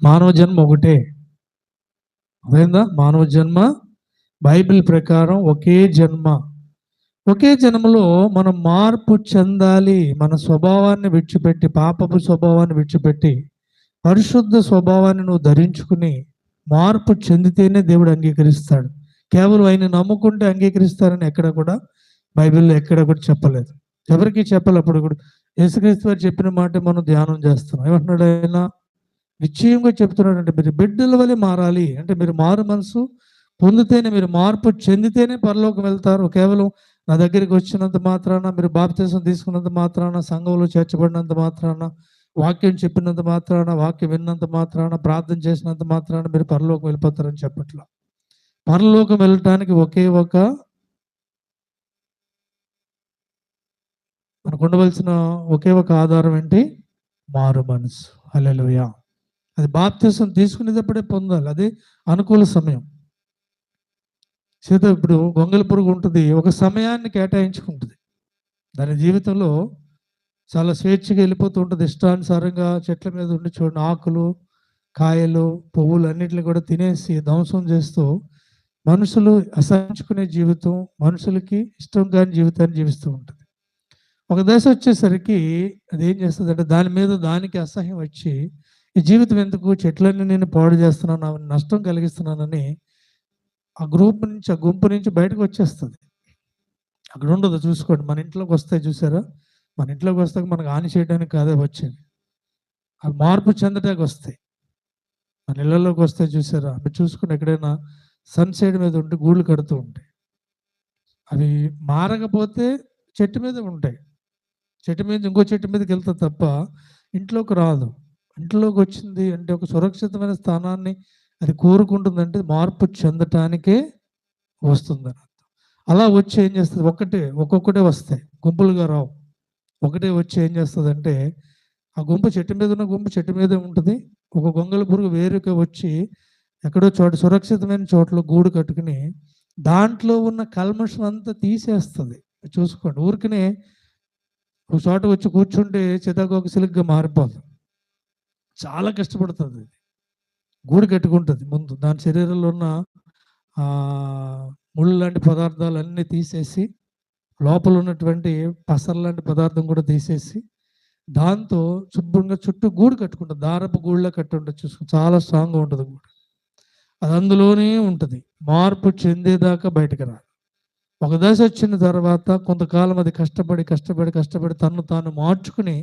మానవ జన్మ ఒకటే. అదేందా మానవ జన్మ బైబిల్ ప్రకారం ఒకే జన్మ. ఒకే జన్మలో మనం మార్పు చెందాలి. మన స్వభావాన్ని విడిచిపెట్టి, పాపపు స్వభావాన్ని విడిచిపెట్టి పరిశుద్ధ స్వభావాన్ని నువ్వు ధరించుకుని మార్పు చెందితేనే దేవుడు అంగీకరిస్తాడు. కేవలం ఆయన నమ్ముకుంటే అంగీకరిస్తారని ఎక్కడ కూడా బైబిల్లో ఎక్కడ కూడా చెప్పలేదు. ఎవరికి చెప్పాలి. అప్పుడు కూడా యేసుక్రీస్తు వారు చెప్పిన మాట మనం ధ్యానం చేస్తున్నాం. ఏమంటున్నాడు ఆయన? నిశ్చయంగా చెప్తున్నాడంటే మీరు బిడ్డల వలె మారాలి. అంటే మీరు మారు మనసు పొందితేనే, మీరు మార్పు చెందితేనే పరలోకం వెళ్తారు. కేవలం నా దగ్గరికి వచ్చినంత మాత్రాన, మీరు బాప్తిసం తీసుకున్నంత మాత్రాన, సంఘంలో చేర్చబడినంత మాత్రాన, వాక్యం చెప్పినంత మాత్రాన, వాక్యం విన్నంత మాత్రాన, ప్రార్థన చేసినంత మాత్రాన మీరు పరలోకం వెళ్ళిపోతారని చెప్పట్లా. పరలోకం వెళ్ళటానికి మనకు ఉండవలసిన ఒకే ఒక ఆధారం ఏంటి? మారు మనసు. హల్లెలూయా. అది బాప్తిసం తీసుకునేటప్పుడే పొందాలి. అది అనుకూల సమయం. ఇప్పుడు గొంగళి పురుగు ఉంటుంది, ఒక సమయాన్ని కేటాయించుకుంటుంది. దాని జీవితంలో చాలా స్వేచ్ఛగా వెళ్ళిపోతూ ఉంటుంది. ఇష్టానుసారంగా చెట్ల మీద ఉండి చూడండి, ఆకులు, కాయలు, పువ్వులు అన్నిటిని కూడా తినేసి ధ్వంసం చేస్తూ మనుషులు అసహించుకునే జీవితం, మనుషులకి ఇష్టం కాని జీవితాన్ని జీవిస్తూ ఉంటుంది. ఒక దశ వచ్చేసరికి అది ఏం చేస్తుంది అంటే దాని మీద దానికి అసహ్యం వచ్చి, ఈ జీవితం ఎందుకు, చెట్లన్నీ నేను పాడు చేస్తున్నాను, నష్టం కలిగిస్తున్నానని ఆ గుంపు నుంచి బయటకు వచ్చేస్తుంది. అక్కడ ఉండదు. చూసుకోండి, మన ఇంట్లోకి వస్తాయి చూసారా? మన ఇంట్లోకి వస్తాక మనకు హాని చేయడానికి కాదే వచ్చేది, అవి మార్పు చెందడానికి వస్తాయి. మన ఇళ్లలోకి వస్తాయి చూసారా? అవి చూసుకుని ఎక్కడైనా సన్ సైడ్ మీద ఉంటే గూళ్ళు కడుతూ ఉంటాయి. అవి మారకపోతే చెట్టు మీద ఉంటాయి. చెట్టు మీద ఇంకో చెట్టు మీదకి వెళ్తుంది తప్ప ఇంట్లోకి రాదు. ఇంట్లోకి వచ్చింది అంటే ఒక సురక్షితమైన స్థానాన్ని అది కోరుకుంటుందంటే మార్పు చెందటానికే వస్తుందని. అలా వచ్చి ఏం చేస్తుంది, ఒక్కొక్కటే వస్తాయి, గుంపులుగా రావు. ఒకటే వచ్చి ఏం చేస్తుంది అంటే ఆ గుంపు చెట్టు మీద ఉన్న గుంపు చెట్టు మీదే ఉంటుంది. ఒక గొంగళి పురుగు వేరుగా వచ్చి ఎక్కడో చోట సురక్షితమైన చోట్ల గూడు కట్టుకుని దాంట్లో ఉన్న కల్మషం అంతా తీసేస్తుంది. చూసుకోండి, ఊరికనే ఒక చోట వచ్చి కూర్చుంటే చితాకోక సిలుగ్గా మారిపోతుంది. చాలా కష్టపడుతుంది. గూడు కట్టుకుంటుంది. ముందు దాని శరీరంలో ఉన్న ముళ్ళు లాంటి పదార్థాలు అన్నీ తీసేసి, లోపల ఉన్నటువంటి పసర లాంటి పదార్థం కూడా తీసేసి, దాంతో శుభ్రంగా చుట్టూ గూడు కట్టుకుంటుంది. దారపు గూడులో కట్టి ఉంటుంది. చూసుకుని చాలా స్ట్రాంగ్గా ఉంటుంది గూడు. అది అందులోనే ఉంటుంది. మార్పు చెందేదాకా బయటకు రాదు. ఒక దశ వచ్చిన తర్వాత కొంతకాలం అది కష్టపడి తను తాను మార్చుకుని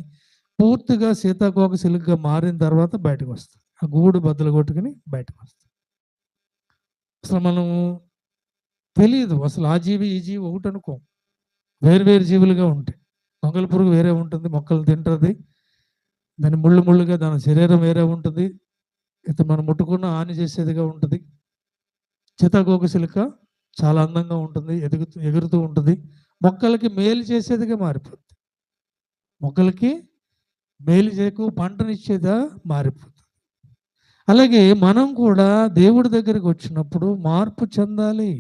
పూర్తిగా సీతాకోక సిలుగ్గా మారిన తర్వాత బయటకు వస్తుంది. ఆ గూడు బద్దలు కొట్టుకుని బయటకు వస్తుంది. అసలు మనం తెలియదు, అసలు ఆ జీవి ఈ జీవి ఒకటి అనుకో, వేరు జీవులుగా ఉంటాయి. గొంగళి పురుగు వేరే ఉంటుంది, మొక్కలు తింటుంది, దాని ముళ్ళుగా దాని శరీరం వేరే ఉంటుంది, ఇది మనం ముట్టుకున్న హాని చేసేదిగా ఉంటుంది. సీతాకోక సిలుక చాలా అందంగా ఉంటుంది, ఎగురుతూ ఉంటుంది, మొక్కలకి మేలు చేసేదిగా మారిపోతుంది. మొక్కలకి మేలు చేయకు పంటనిచ్చేదా మారిపోతుంది. అలాగే మనం కూడా దేవుడి దగ్గరికి వచ్చినప్పుడు మార్పు చెందాలి.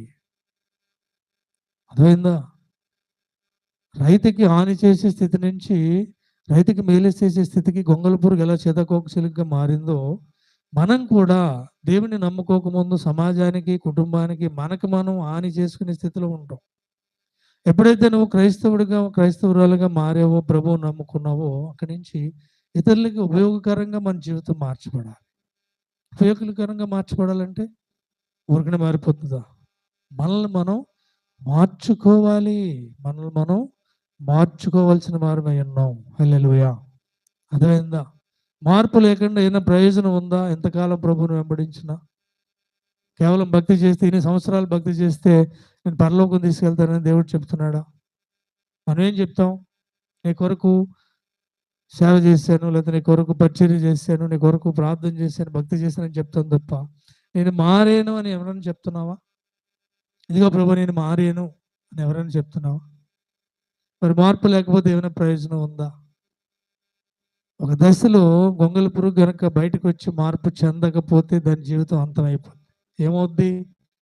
అర్థమైందా? రైతుకి హాని చేసే స్థితి నుంచి రైతుకి మేలు చేసే స్థితికి గొంగళి పురుగు ఎలా సీతాకోక చిలుకగా మారిందో, మనం కూడా దేవుని నమ్ముకోకముందు సమాజానికి, కుటుంబానికి, మనకు మనం హాని చేసుకునే స్థితిలో ఉంటాం. ఎప్పుడైతే నువ్వు క్రైస్తవురాలుగా మారావో, ప్రభువు నమ్ముకున్నావో, అక్కడి నుంచి ఇతరులకి ఉపయోగకరంగా మన జీవితం మార్చబడాలి. ఉపయోగకరంగా మార్చబడాలంటే ఊరికనే మారిపోతుందా? మనల్ని మనం మార్చుకోవాలి. మనల్ని మనం మార్చుకోవాల్సిన వారమై ఉన్నాం. హల్లెలూయా. అర్థమైందా? మార్పు లేకుండా ఏమైనా ప్రయోజనం ఉందా? ఎంతకాలం ప్రభువుని వెంబడించినా కేవలం భక్తి చేస్తే, ఇన్ని సంవత్సరాలు భక్తి చేస్తే నేను పరలోకం తీసుకెళ్తానని దేవుడు చెప్తున్నాడా? మనం ఏం చెప్తాం? నీ కొరకు సేవ చేశాను, లేదా నీ కొరకు పరిచర్య చేశాను, నీ కొరకు ప్రార్థన చేశాను, భక్తి చేశానని చెప్తాను తప్ప నేను మారేను అని ఎవరైనా చెప్తున్నావా? ఇదిగో ప్రభు నేను మారేను అని ఎవరైనా చెప్తున్నావా? మరి మార్పు లేకపోతే ఏమైనా ప్రయోజనం ఉందా? ఒక దశలో గొంగళి పురుగు కనుక బయటకు వచ్చి మార్పు చెందకపోతే దాని జీవితం అంతమైపోతుంది. ఏమవుద్ది?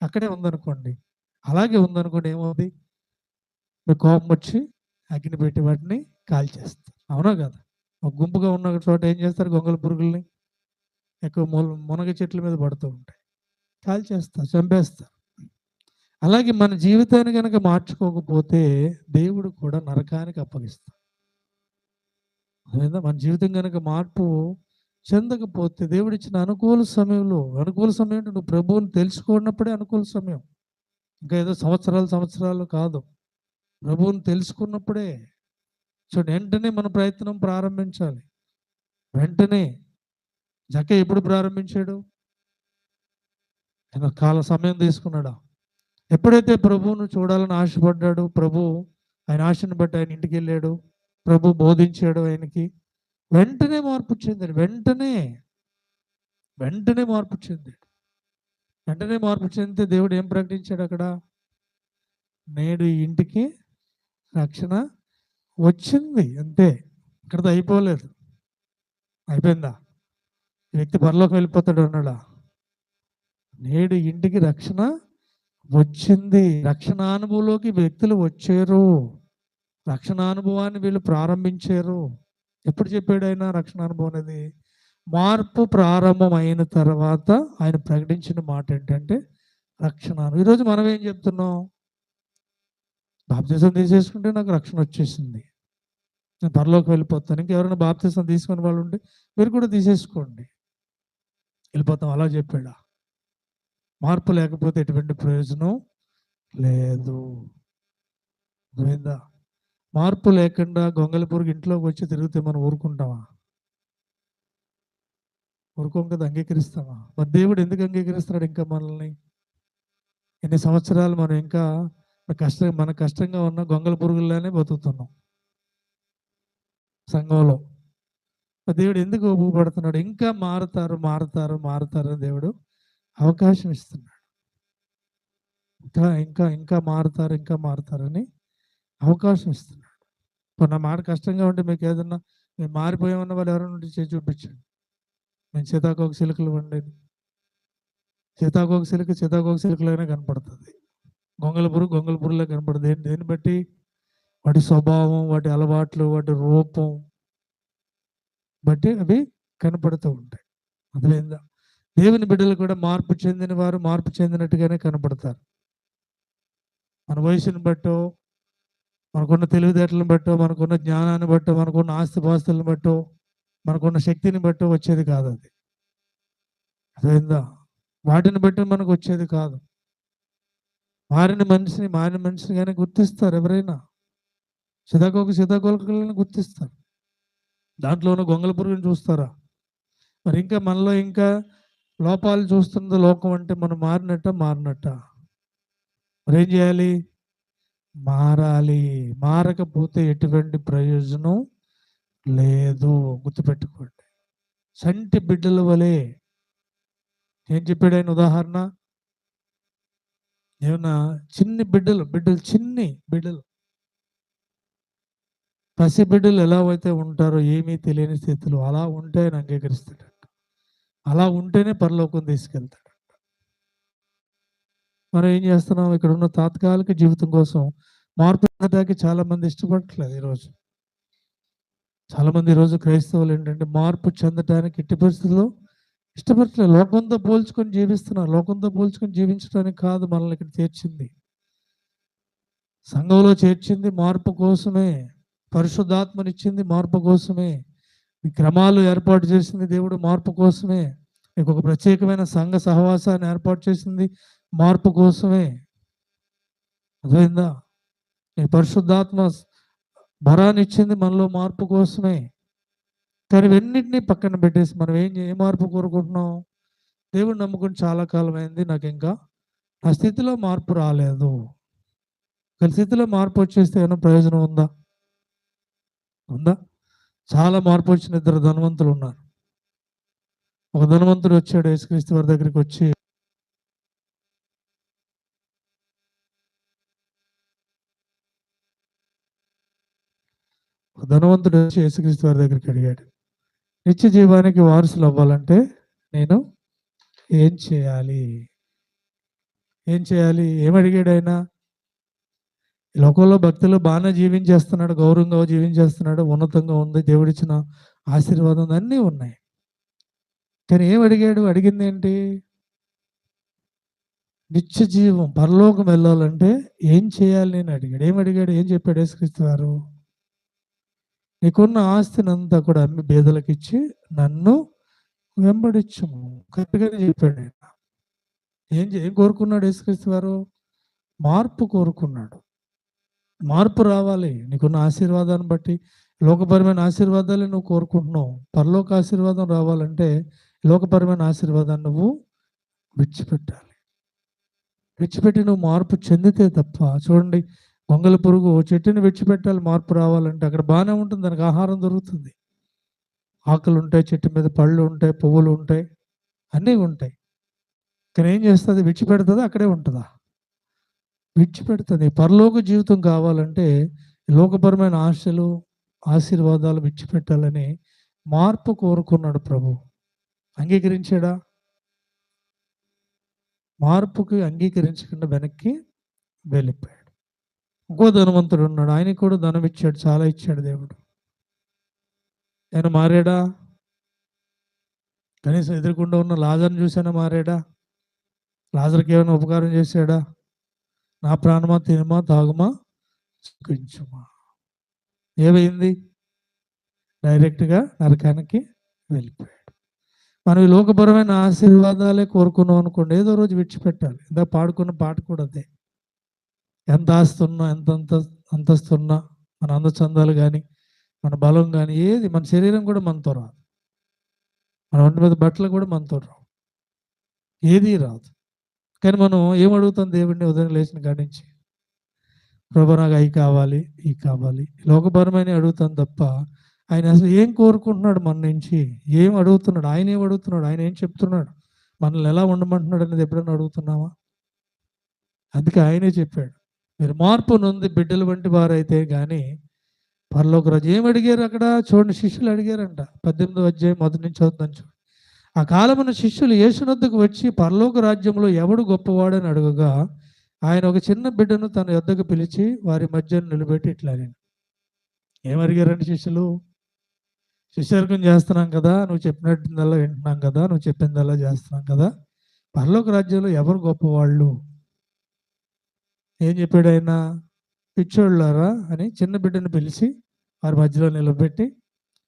అక్కడే ఉందనుకోండి, అలాగే ఉందనుకోండి, ఏమవుద్ది? మీకు కోపం వచ్చి అగ్ని పెట్టి వాటిని కాల్చేస్తారు. అవునా కదా? ఒక గుంపుగా ఉన్న చోట ఏం చేస్తారు? గొంగళి పురుగుల్ని ఎక్కువ మునగ చెట్ల మీద పడుతూ ఉంటాయి. కాల్చేస్తారు, చంపేస్తారు. అలాగే మన జీవితాన్ని గనక మార్చుకోకపోతే దేవుడు కూడా నరకానికి అప్పగిస్తాడు. మన జీవితం గనక మార్పు చెందకపోతే దేవుడిచ్చిన అనుకూల సమయం అంటే నువ్వు ప్రభువుని తెలుసుకున్నప్పుడే అనుకూల సమయం. ఇంకా ఏదో సంవత్సరాలు కాదు. ప్రభువుని తెలుసుకున్నప్పుడే. చూడండి, వెంటనే మన ప్రయత్నం ప్రారంభించాలి. వెంటనే. జక్కయ్య ఎప్పుడు ప్రారంభించాడు? ఆయన సమయం తీసుకున్నాడా? ఎప్పుడైతే ప్రభువును చూడాలని ఆశపడ్డాడు, ఆయన ఆశను బట్టి ఆయన ఇంటికి వెళ్ళాడు, ప్రభు బోధించాడు ఆయనకి, వెంటనే మార్పు చెందాడు. వెంటనే మార్పు చెందాడు. వెంటనే మార్పు చెందితే దేవుడు ఏం ప్రకటించాడు అక్కడ? నేడు ఈ ఇంటికి రక్షణ వచ్చింది. అంతే, ఇక్కడతో అయిపోలేదు. అయిపోయిందా? ఈ వ్యక్తి పరలోకి వెళ్ళిపోతాడు అన్నాడా? నేడు ఇంటికి రక్షణ వచ్చింది. రక్షణ అనుభవంలోకి వ్యక్తులు వచ్చారు. రక్షణ అనుభవాన్ని వీళ్ళు ప్రారంభించారు. ఎప్పుడు చెప్పాడు ఆయన రక్షణ అనుభవం అనేది? మార్పు ప్రారంభమైన తర్వాత ఆయన ప్రకటించిన మాట ఏంటంటే రక్షణ. ఈరోజు మనం ఏం చెప్తున్నాం? బాప్తిసం తీసేసుకుంటే నాకు రక్షణ వచ్చేసింది, నేను పరలోకి వెళ్ళిపోతాను. ఇంకెవరైనా బాప్తిసం తీసుకునే వాళ్ళు ఉంటే మీరు కూడా తీసేసుకోండి, వెళ్ళిపోతాం. అలా చెప్పాడా? మార్పు లేకపోతే ఎటువంటి ప్రయోజనం లేదు. అర్థమైందా? మార్పు లేకుండా గొంగళి పురుగు ఇంట్లోకి వచ్చి తిరిగితే మనం ఊరుకుంటామా? ఊరుకోం కదా, అంగీకరిస్తామా? మరి దేవుడు ఎందుకు అంగీకరిస్తున్నాడు ఇంకా మనల్ని? ఎన్ని సంవత్సరాలు మనం ఇంకా మన కష్టంగా ఉన్న గొంగళి పురుగుల్లోనే బతుకుతున్నాం సంఘంలో. దేవుడు ఎందుకు ఊపడుతున్నాడు? ఇంకా మారుతారు దేవుడు అవకాశం ఇస్తున్నాడు. ఇంకా మారుతారని అవకాశం ఇస్తున్నాడు. నా మాట కష్టంగా ఉంటే మీకు ఏదన్నా మేము మారిపోయామన్న వాళ్ళు ఎవరైనా ఉంటే చేసి చూపించండి. నేను సీతాకోక సిలుకలు వండేది. సీతాకోక సిలుకలోనే కనపడుతుంది. గొంగళ పురుగులో కనపడుతుంది. దేన్ని బట్టి? వాటి స్వభావం, వాటి అలవాట్లు, వాటి రూపం బట్టి అవి కనపడుతూ ఉంటాయి. అర్థమైందా? దేవుని బిడ్డలు కూడా మార్పు చెందిన వారు మార్పు చెందినట్టుగానే కనపడతారు. మన వయసుని బట్టో, మనకున్న తెలివితేటలను బట్టో, మనకున్న జ్ఞానాన్ని బట్టో, మనకున్న ఆస్తిపాస్తులను బట్టో, మనకున్న శక్తిని బట్టో వచ్చేది కాదు అది. అర్థమైందా? వాటిని బట్టి మనకు వచ్చేది కాదు. మారిన మనిషిని కానీ గుర్తిస్తారు ఎవరైనా. సీతాకోకలను గుర్తిస్తారు. దాంట్లో ఉన్న గొంగళ పురుగుని చూస్తారా? మరి ఇంకా మనలో ఇంకా లోపాలు చూస్తుంది లోకం అంటే మనం మారినట్ట. మరి ఏం చేయాలి? మారాలి. మారకపోతే ఎటువంటి ప్రయోజనం లేదు. గుర్తుపెట్టుకోండి. సంటి బిడ్డల వలె. ఏం చెప్పాడు ఆయన ఉదాహరణ? ఏమన్నా చిన్ని బిడ్డలు చిన్ని బిడ్డలు, పసి బిడ్డలు ఎలా అయితే ఉంటారో ఏమీ తెలియని స్థితిలో, అలా ఉంటే ఆయన అంగీకరిస్తాడు. అలా ఉంటేనే పరలోకం తీసుకెళ్తాడు. మనం ఏం చేస్తున్నాం? ఇక్కడ ఉన్న తాత్కాలిక జీవితం కోసం మార్పు చెందడానికి చాలా మంది ఇష్టపడట్లేదు. చాలా మంది ఈరోజు క్రైస్తవులు ఏంటంటే మార్పు చెందడానికి ఎట్టి పరిస్థితుల్లో ఇష్టపడట్లేదు. లోకంతో పోల్చుకొని జీవిస్తున్నారు. లోకంతో పోల్చుకొని జీవించడానికి కాదు మనల్ని ఇక్కడ చేర్చింది. సంఘంలో చేర్చింది మార్పు కోసమే. పరిశుద్ధాత్మనిచ్చింది మార్పు కోసమే. ఈ క్రమాలు ఏర్పాటు చేసింది దేవుడు మార్పు కోసమే. మీకు ఒక ప్రత్యేకమైన సంఘ సహవాసాన్ని ఏర్పాటు చేసింది మార్పు కోసమే. అర్థమైందా? ఈ పరిశుద్ధాత్మ వరాన్ని ఇచ్చింది మనలో మార్పు కోసమే. కానీ ఇవన్నింటినీ పక్కన పెట్టేసి మనం ఏ మార్పు కోరుకుంటున్నాం? దేవుడు నమ్ముకుని చాలా కాలం అయింది, నాకు ఇంకా నా స్థితిలో మార్పు రాలేదు. స్థితిలో మార్పు వచ్చేస్తే ఏమైనా ప్రయోజనం ఉందా? చాలా మార్పు వచ్చిన 2 ధనవంతులు ఉన్నారు. ఒక ధనవంతుడు వచ్చాడు యేసుక్రీస్తు వారి దగ్గరికి వచ్చి, యేసుక్రీస్తు వారి దగ్గరికి అడిగాడు, నిత్య జీవానికి వారసులు అవ్వాలంటే నేను ఏం చేయాలి? ఏమడిగాడు ఆయన? లోకంలో భక్తులు బాగానే జీవించేస్తున్నాడు, గౌరవంగా జీవించేస్తున్నాడు, ఉన్నతంగా ఉంది, దేవుడిచ్చిన ఆశీర్వాదం అన్నీ ఉన్నాయి. కానీ ఏం అడిగాడు? అడిగిందేంటి? నిత్య జీవం, పరలోకం వెళ్ళాలంటే ఏం చేయాలి అని అడిగాడు. ఏమడిగాడు? ఏం చెప్పాడు యేసుక్రీస్తు వారు? నీకున్న ఆస్తినంతా కూడా అమ్మి బీదలకిచ్చి నన్ను వెంబడించుము. కరెక్ట్‌గానే చెప్పాడు ఆయన. ఏం కోరుకున్నాడు యేసుక్రీస్తు వారు? మార్పు కోరుకున్నాడు. మార్పు రావాలి. నీకున్న ఆశీర్వాదాన్ని బట్టి లోకపరమైన ఆశీర్వాదాలే నువ్వు కోరుకుంటున్నావు. పరలోక ఆశీర్వాదం రావాలంటే లోకపరమైన ఆశీర్వాదాన్ని నువ్వు విడిచిపెట్టాలి. విడిచిపెట్టి నువ్వు మార్పు చెందితే తప్ప, చూడండి, గొంగళి పురుగు చెట్టుని విడిచిపెట్టాలి మార్పు రావాలంటే. అక్కడ బాగానే ఉంటుంది, దానికి ఆహారం దొరుకుతుంది. ఆకులు ఉంటాయి, చెట్టు మీద పళ్ళు ఉంటాయి, పువ్వులు ఉంటాయి, అన్నీ ఉంటాయి. కానీ ఏం చేస్తుంది? విడిచిపెడుతుందా? అక్కడే ఉంటుందా? విడిచిపెడుతుంది. పరలోక జీవితం కావాలంటే లోకపరమైన ఆశలు, ఆశీర్వాదాలు విడిచిపెట్టాలని మార్పు కోరుకున్నాడు ప్రభు. అంగీకరించాడా? మార్పుకి అంగీకరించకుండా వెనక్కి వెళ్ళిపోయాడు. ఇంకో ధనవంతుడు ఉన్నాడు. ఆయనకి కూడా ధనం ఇచ్చాడు, చాలా ఇచ్చాడు దేవుడు. ఆయన మారాడా? కనీసం ఎదురుకుండా ఉన్న లాజర్ని చూసైనా మారాడా? లాజర్కి ఏమైనా ఉపకారం చేశాడా? నా ప్రాణమా తినుమా తాగుమా సుఖించుమా. ఏమైంది? డైరెక్ట్గా నరకానికి వెళ్ళిపోయాడు. మనం ఈ లోకపరమైన ఆశీర్వాదాలే కోరుకున్నాం అనుకోండి, ఏదో రోజు విడిచిపెట్టాలి. ఇందాక పాడుకున్న పాట కూడా అదే. ఎంత ఆస్తున్నా, ఎంత అంతస్తున్నా, మన అందచందాలు కానీ, మన బలం కానీ, ఏది, మన శరీరం కూడా మనతో రాదు. మన ఒంటి మీద బట్టలు కూడా మనతో రావు, ఏది రాదు. కానీ మనం ఏమడుగుతాం దేవుడిని ఉదయం లేచిన కాడి నుంచి? ప్రభు నాకు అవి కావాలి, ఇవి కావాలి, లోకపరమైన అడుగుతాం తప్ప ఆయన అసలు ఏం కోరుకుంటున్నాడు మన నుంచి? ఏం అడుగుతున్నాడు? ఆయన ఏం అడుగుతున్నాడు? ఆయన ఏం చెప్తున్నాడు? మనల్ని ఎలా ఉండమంటున్నాడు అనేది ఎప్పుడైనా అడుగుతున్నావా? అందుకే ఆయనే చెప్పాడు, మీరు మార్పు నొంది బిడ్డలు వంటి వారైతే కానీ పరలోక రాజు. ఏం అడిగారు అక్కడ? చూడండి, శిష్యులు అడిగారంట. 18వ అధ్యాయం మొదటి నుంచి చదువుతాను చూడండి. ఆ కాలమున శిష్యులు యేసునొద్దకు వచ్చి పరలోక రాజ్యంలో ఎవడు గొప్పవాడని అడుగగా ఆయన ఒక చిన్న బిడ్డను తన యొద్దకు పిలిచి వారి మధ్య నిలబెట్టి ఇట్లా అడిగాడు. ఏం అడిగారంటే శిష్యులు? శిష్యర్కం చేస్తున్నాం కదా, నువ్వు చెప్పినట్టుదల్లా వింటున్నాం కదా, నువ్వు చెప్పిందల్లా చేస్తున్నాం కదా, పరలోక రాజ్యంలో ఎవరు గొప్పవాళ్ళు? ఏం చెప్పాడు ఆయన? పిచ్చోళ్ళారా అని చిన్న బిడ్డను పిలిచి వారి మధ్యలో నిలబెట్టి,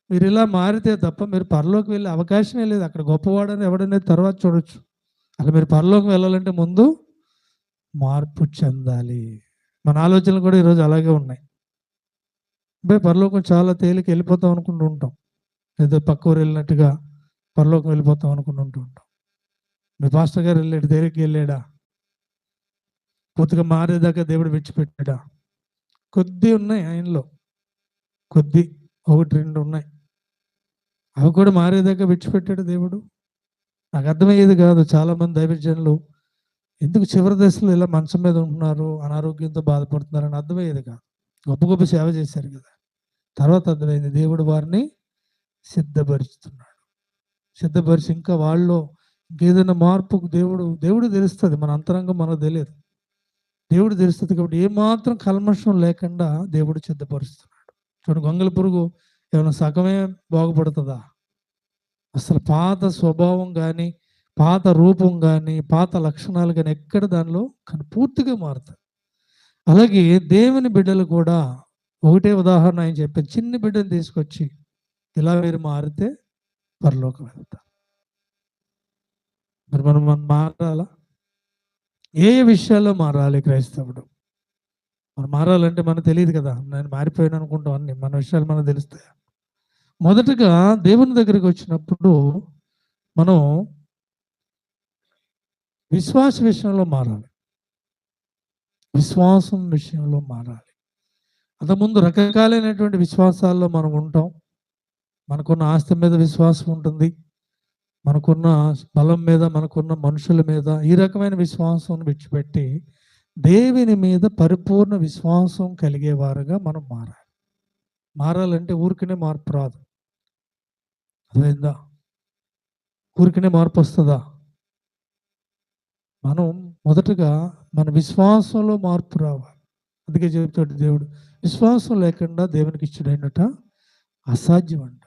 మీరు ఇలా మారితే తప్ప మీరు పరలోకి వెళ్ళే అవకాశమే లేదు. అక్కడ గొప్పవాడని ఎవడనేది తర్వాత చూడొచ్చు. అలా మీరు పరలోకి వెళ్ళాలంటే ముందు మార్పు చెందాలి. మన ఆలోచనలు కూడా ఈరోజు అలాగే ఉన్నాయి. పరలోకం చాలా తేలిక వెళ్ళిపోతాం అనుకుంటూ ఉంటాం. ఏదో పక్క ఊరు వెళ్ళినట్టుగా పరలోకం వెళ్ళిపోతాం అనుకుంటూ ఉంటాం. మీ పాస్టర్ గారు వెళ్ళాడు, తేలిక వెళ్ళాడా? పూర్తిగా మారేదాకా దేవుడు విడిచిపెట్టాడా? కొద్ది ఉన్నాయి ఆయనలో, కొద్ది, ఒకటి రెండు ఉన్నాయి. అవి కూడా మారేదాకా విడిచిపెట్టాడు దేవుడు. నాకు అర్థమయ్యేది కాదు. చాలామంది దైవజనులు ఎందుకు చివరి దశలో ఇలా మంచం మీద ఉంటున్నారు, అనారోగ్యంతో బాధపడుతున్నారని అర్థమయ్యేది కాదు. గొప్ప గొప్ప సేవ చేశారు కదా. తర్వాత అర్థమైంది, దేవుడు వారిని సిద్ధపరుస్తున్నాడు. సిద్ధపరిచి ఇంకా వాళ్ళలో ఇంకేదైనా మార్పుకు దేవుడు తెలుస్తుంది. మన అంతరంగం మనకు తెలియదు, దేవుడు తెలుస్తుంది. కాబట్టి ఏమాత్రం కల్మషం లేకుండా దేవుడు సిద్ధపరుస్తున్నాడు. చూడండి, గొంగళి పురుగు ఏమైనా సగమే బాగుపడుతుందా? అసలు పాత స్వభావం కానీ, పాత రూపం కానీ, పాత లక్షణాలు కానీ ఎక్కడ దానిలో కానీ పూర్తిగా మారుతుంది. అలాగే దేవుని బిడ్డలు కూడా ఒకటే ఉదాహరణ ఆయన చెప్పారు. చిన్న బిడ్డను తీసుకొచ్చి ఇలా మీరు మారితే పరలోకం వెళ్తారు. మరి మనం మారాలా? ఏ విషయాల్లో మారాలి క్రైస్తవుడు? మనం మారాలంటే మనకు తెలియదు కదా. నేను మారిపోయాను అనుకుంటాం, అన్ని మన విషయాలు మనకు తెలుస్తాయి. మొదటగా దేవుని దగ్గరికి వచ్చినప్పుడు మనం విశ్వాస విషయంలో మారాలి. విశ్వాసం విషయంలో మారాలి. అంతకుముందు రకరకాలైనటువంటి విశ్వాసాల్లో మనం ఉంటాం. మనకున్న ఆస్తి మీద విశ్వాసం ఉంటుంది, మనకున్న బలం మీద, మనకున్న మనుషుల మీద. ఈ రకమైన విశ్వాసం విడిచిపెట్టి దేవుని మీద పరిపూర్ణ విశ్వాసం కలిగేవారుగా మనం మారాలి. మారాలంటే ఊరికనే మార్పు రాదు. అర్థమైందా? ఊరికనే మార్పు వస్తుందా? మనం మొదటగా మన విశ్వాసంలో మార్పు రావాలి. అందుకే చెబుతాడు దేవుడు, విశ్వాసం లేకుండా దేవునికి ఇష్టడైనట అసాధ్యం అంట.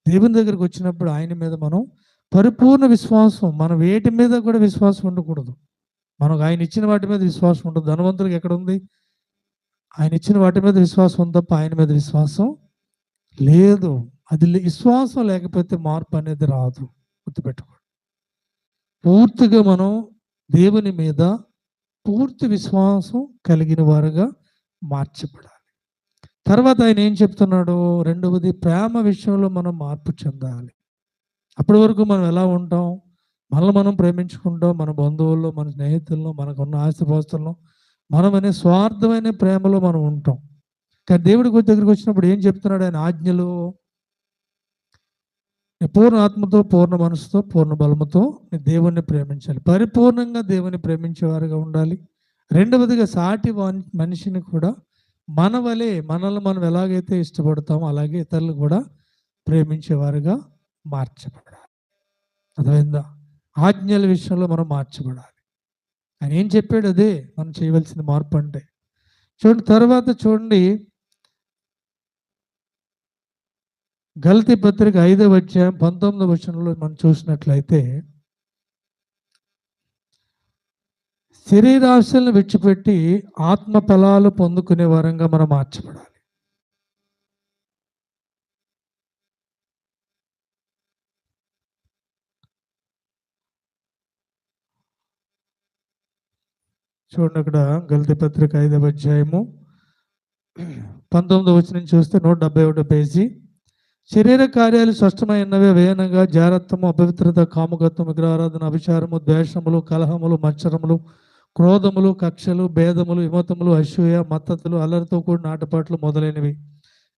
దేవుని దగ్గరికి వచ్చినప్పుడు ఆయన మీద మనం పరిపూర్ణ విశ్వాసం. మనం వేటి మీద కూడా విశ్వాసం ఉండకూడదు. మనకు ఆయన ఇచ్చిన వాటి మీద విశ్వాసం ఉండదు. ధనవంతుడికి ఎక్కడుంది? ఆయన ఇచ్చిన వాటి మీద విశ్వాసం ఉంది తప్ప ఆయన మీద విశ్వాసం లేదు. అది విశ్వాసం లేకపోతే మార్పు అనేది రాదు. గుర్తుపెట్టుకోండి. పూర్తిగా మనం దేవుని మీద పూర్తి విశ్వాసం కలిగిన వారుగా మార్చబడాలి. తర్వాత ఆయన ఏం చెప్తున్నాడు? రెండవది, ప్రేమ విషయంలో మనం మార్పు చెందాలి. అప్పటి వరకు మనం ఎలా ఉంటాం? మనల్ని మనం ప్రేమించుకుంటాం. మన బంధువుల్లో, మన స్నేహితుల్లో, మనకున్న ఆస్తిపాస్తుల్లో మనమనే స్వార్థమైన ప్రేమలో మనం ఉంటాం. కానీ దేవుడి దగ్గరికి వచ్చినప్పుడు ఏం చెప్తున్నాడు? ఆయన ఆజ్ఞలు పూర్ణ ఆత్మతో, పూర్ణ మనసుతో, పూర్ణ బలముతో నీ దేవుణ్ణి ప్రేమించాలి. పరిపూర్ణంగా దేవుని ప్రేమించేవారుగా ఉండాలి. రెండవదిగా సాటి మనిషిని కూడా మన వలె, మనల్ని మనం ఎలాగైతే ఇష్టపడతామో అలాగే ఇతరులు కూడా ప్రేమించేవారుగా మార్చబడాలి. అర్థమైందా? ఆజ్ఞల విషయంలో మనం మార్చబడాలి. ఆయన ఏం చెప్పాడు అదే మనం చేయవలసిన మార్పు అంటే. చూడండి, తర్వాత చూడండి, గలతీ పత్రిక 5వ అధ్యాయం 19వ వచనంలో మనం చూసినట్లయితే, శరీరాశలను విడిచిపెట్టి ఆత్మ ఫలాలు పొందుకునే వారంగా మనం మార్చబడాలి. చూడండి, అక్కడ గలతీ పత్రిక 5వ అధ్యాయము 19వ వచనం చూస్తే 171 పేజీ. శరీర కార్యాలు స్పష్టమైనవే వేయనగా జారత్వము, అపవిత్రత, కాముకత్వం, విగ్రహారాధన, అభిచారము, ద్వేషములు, కలహములు, మత్సరములు, క్రోధములు, కక్షలు, భేదములు, విమతములు, అసూయ, మత్తతులు, అల్లరితో కూడిన ఆటపాట్లు మొదలైనవి.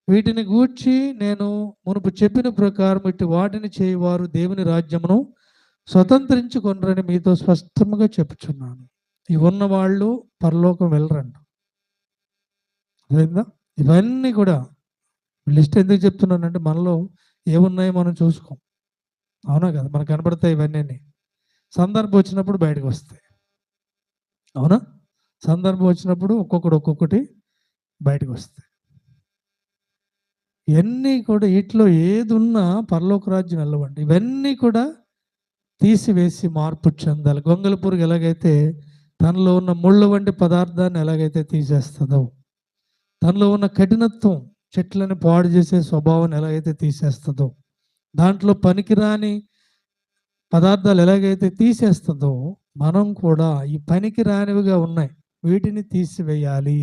వీటిని గూర్చి నేను మునుపు చెప్పిన ప్రకారం ఇటు వాటిని చేయవారు దేవుని రాజ్యమును స్వతంత్రించుకొనరని మీతో స్పష్టంగా చెప్పుచున్నాను. ఇవి ఉన్న వాళ్ళు పరలోకం వెళ్ళరండి. అర్థమైందా? ఇవన్నీ కూడా లిస్ట్ ఎందుకు చెప్తున్నానంటే, మనలో ఏమున్నాయో మనం చూసుకోం. అవునా కదా? మనకు కనబడతాయి ఇవన్నీ. సందర్భం వచ్చినప్పుడు బయటకు వస్తాయి. అవునా? సందర్భం వచ్చినప్పుడు ఒక్కొక్కటి బయటకు వస్తాయి. ఇవన్నీ కూడా వీటిలో ఏది ఉన్నా పరలోక రాజ్యం వెళ్ళవండి. ఇవన్నీ కూడా తీసివేసి మార్పు చెందాలి. గొంగళి పురుగు ఎలాగైతే తనలో ఉన్న ముళ్ళ వంటి పదార్థాన్ని ఎలాగైతే తీసేస్తుందో, తనలో ఉన్న కఠినత్వం, చెట్లను పాడు చేసే స్వభావాన్ని ఎలాగైతే తీసేస్తుందో, దాంట్లో పనికిరాని పదార్థాలు ఎలాగైతే తీసేస్తుందో, మనం కూడా ఈ పనికి రానివిగా ఉన్నాయి వీటిని తీసివేయాలి.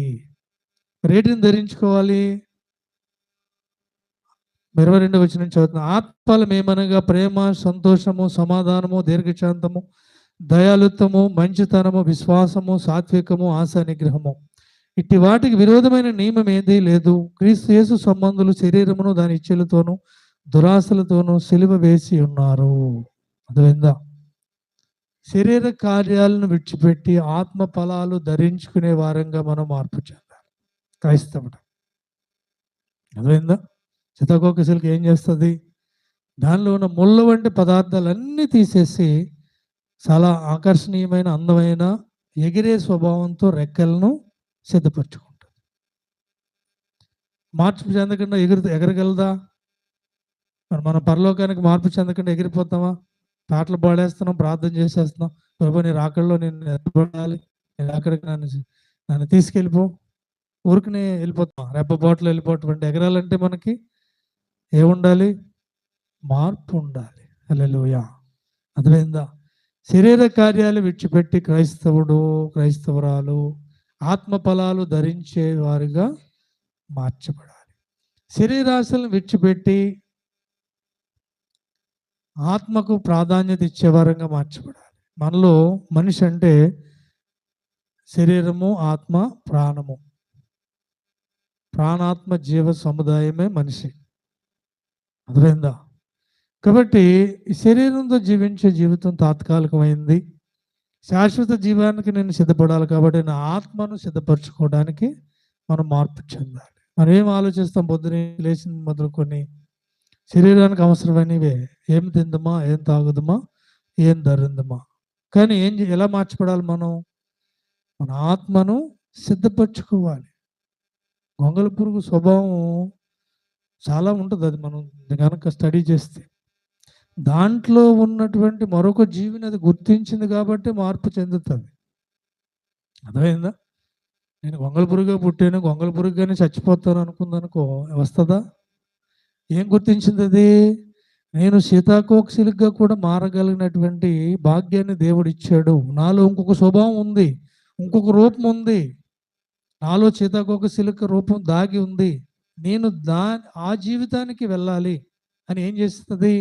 రేటిని ధరించుకోవాలి. 22వ వచనం చదువుతున్నా. ఆత్మఫలం ఏమనగా ప్రేమ, సంతోషము, సమాధానము, దీర్ఘశాంతము, దయాలుత్వము, మంచితనము, విశ్వాసము, సాత్వికము, ఆశా నిగ్రహము. ఇట్టి వాటికి విరోధమైన నియమం ఏదీ లేదు. క్రీస్తు యేసు సంబంధులు శరీరమును దాని ఇచ్చలతోనూ దురాశలతోనూ సిలువ వేసి ఉన్నారు. అర్థమైందా? శరీర కార్యాలను విడిచిపెట్టి ఆత్మ ఫలాలు ధరించుకునే వారంగా మనం మార్పు చెందాలి. క్రైస్తవుడు. అర్థమైందా? చితకోకసిలకి ఏం చేస్తుంది? దానిలో ఉన్న ముళ్ళ వంటి పదార్థాలన్నీ తీసేసి చాలా ఆకర్షణీయమైన, అందమైన, ఎగిరే స్వభావంతో రెక్కలను సిద్ధపరచుకుంటుంది. మార్పు చెందకుండా ఎగరగలదా? మన పరలోకానికి మార్పు చెందకుండా ఎగిరిపోతామా? పాటలు పాడేస్తున్నాం, ప్రార్థన చేసేస్తున్నాం, ప్రభు నీ రాకడలో నేను ఎత్తబడాలి, నేను అక్కడికి నన్ను తీసుకెళ్ళిపో. ఊరికనే వెళ్ళిపోతాం, రెప్పపాట్లు వెళ్ళిపోవటం. అంటే ఎగరాలంటే మనకి ఏముండాలి? మార్పు ఉండాలి. హల్లెలూయా. అర్థమైందా? శరీర కార్యాలు విడిచిపెట్టి క్రైస్తవుడు, క్రైస్తవురాలు ఆత్మ ఫలాలు ధరించే వారుగా మార్చబడాలి. శరీరాశలను విడిచిపెట్టి ఆత్మకు ప్రాధాన్యత ఇచ్చేవారంగా మార్చబడాలి. మనలో మనిషి అంటే శరీరము, ఆత్మ, ప్రాణము, ప్రాణాత్మ జీవ సముదాయమే మనిషి. అర్థమైందా? కాబట్టి ఈ శరీరంతో జీవించే జీవితం తాత్కాలికమైంది. శాశ్వత జీవానికి నేను సిద్ధపడాలి. కాబట్టి నా ఆత్మను సిద్ధపరచుకోవడానికి మనం మార్పు చెందాలి. మనం ఏం ఆలోచిస్తాం? పొద్దునే లేచిన మొదలుకొని శరీరానికి అవసరమైనవే. ఏం తిందమా, ఏం తాగుదమా, ఏం ధరిందమా. కానీ ఎలా మార్చబడాలి? మన ఆత్మను సిద్ధపరచుకోవాలి. గొంగళి పురుగు స్వభావం చాలా ఉంటుంది. అది మనం కనుక స్టడీ చేస్తే దాంట్లో ఉన్నటువంటి మరొక జీవిని అది గుర్తించింది కాబట్టి మార్పు చెందుతుంది. అర్థమైందా? నేను గొంగళ పురుగుగా పుట్టాను, గొంగళ పురుగుగానే చచ్చిపోతాను అనుకుందనుకో, వస్తదా? ఏం గుర్తించింది అది? నేను సీతాకోకచిలుకగా కూడా మారగలిగినటువంటి భాగ్యాన్ని దేవుడు ఇచ్చాడు. నాలో ఇంకొక స్వభావం ఉంది, ఇంకొక రూపం ఉంది. నాలో సీతాకోకచిలుక రూపం దాగి ఉంది. నేను ఆ జీవితానికి వెళ్ళాలి అని ఏం చేస్తుంది?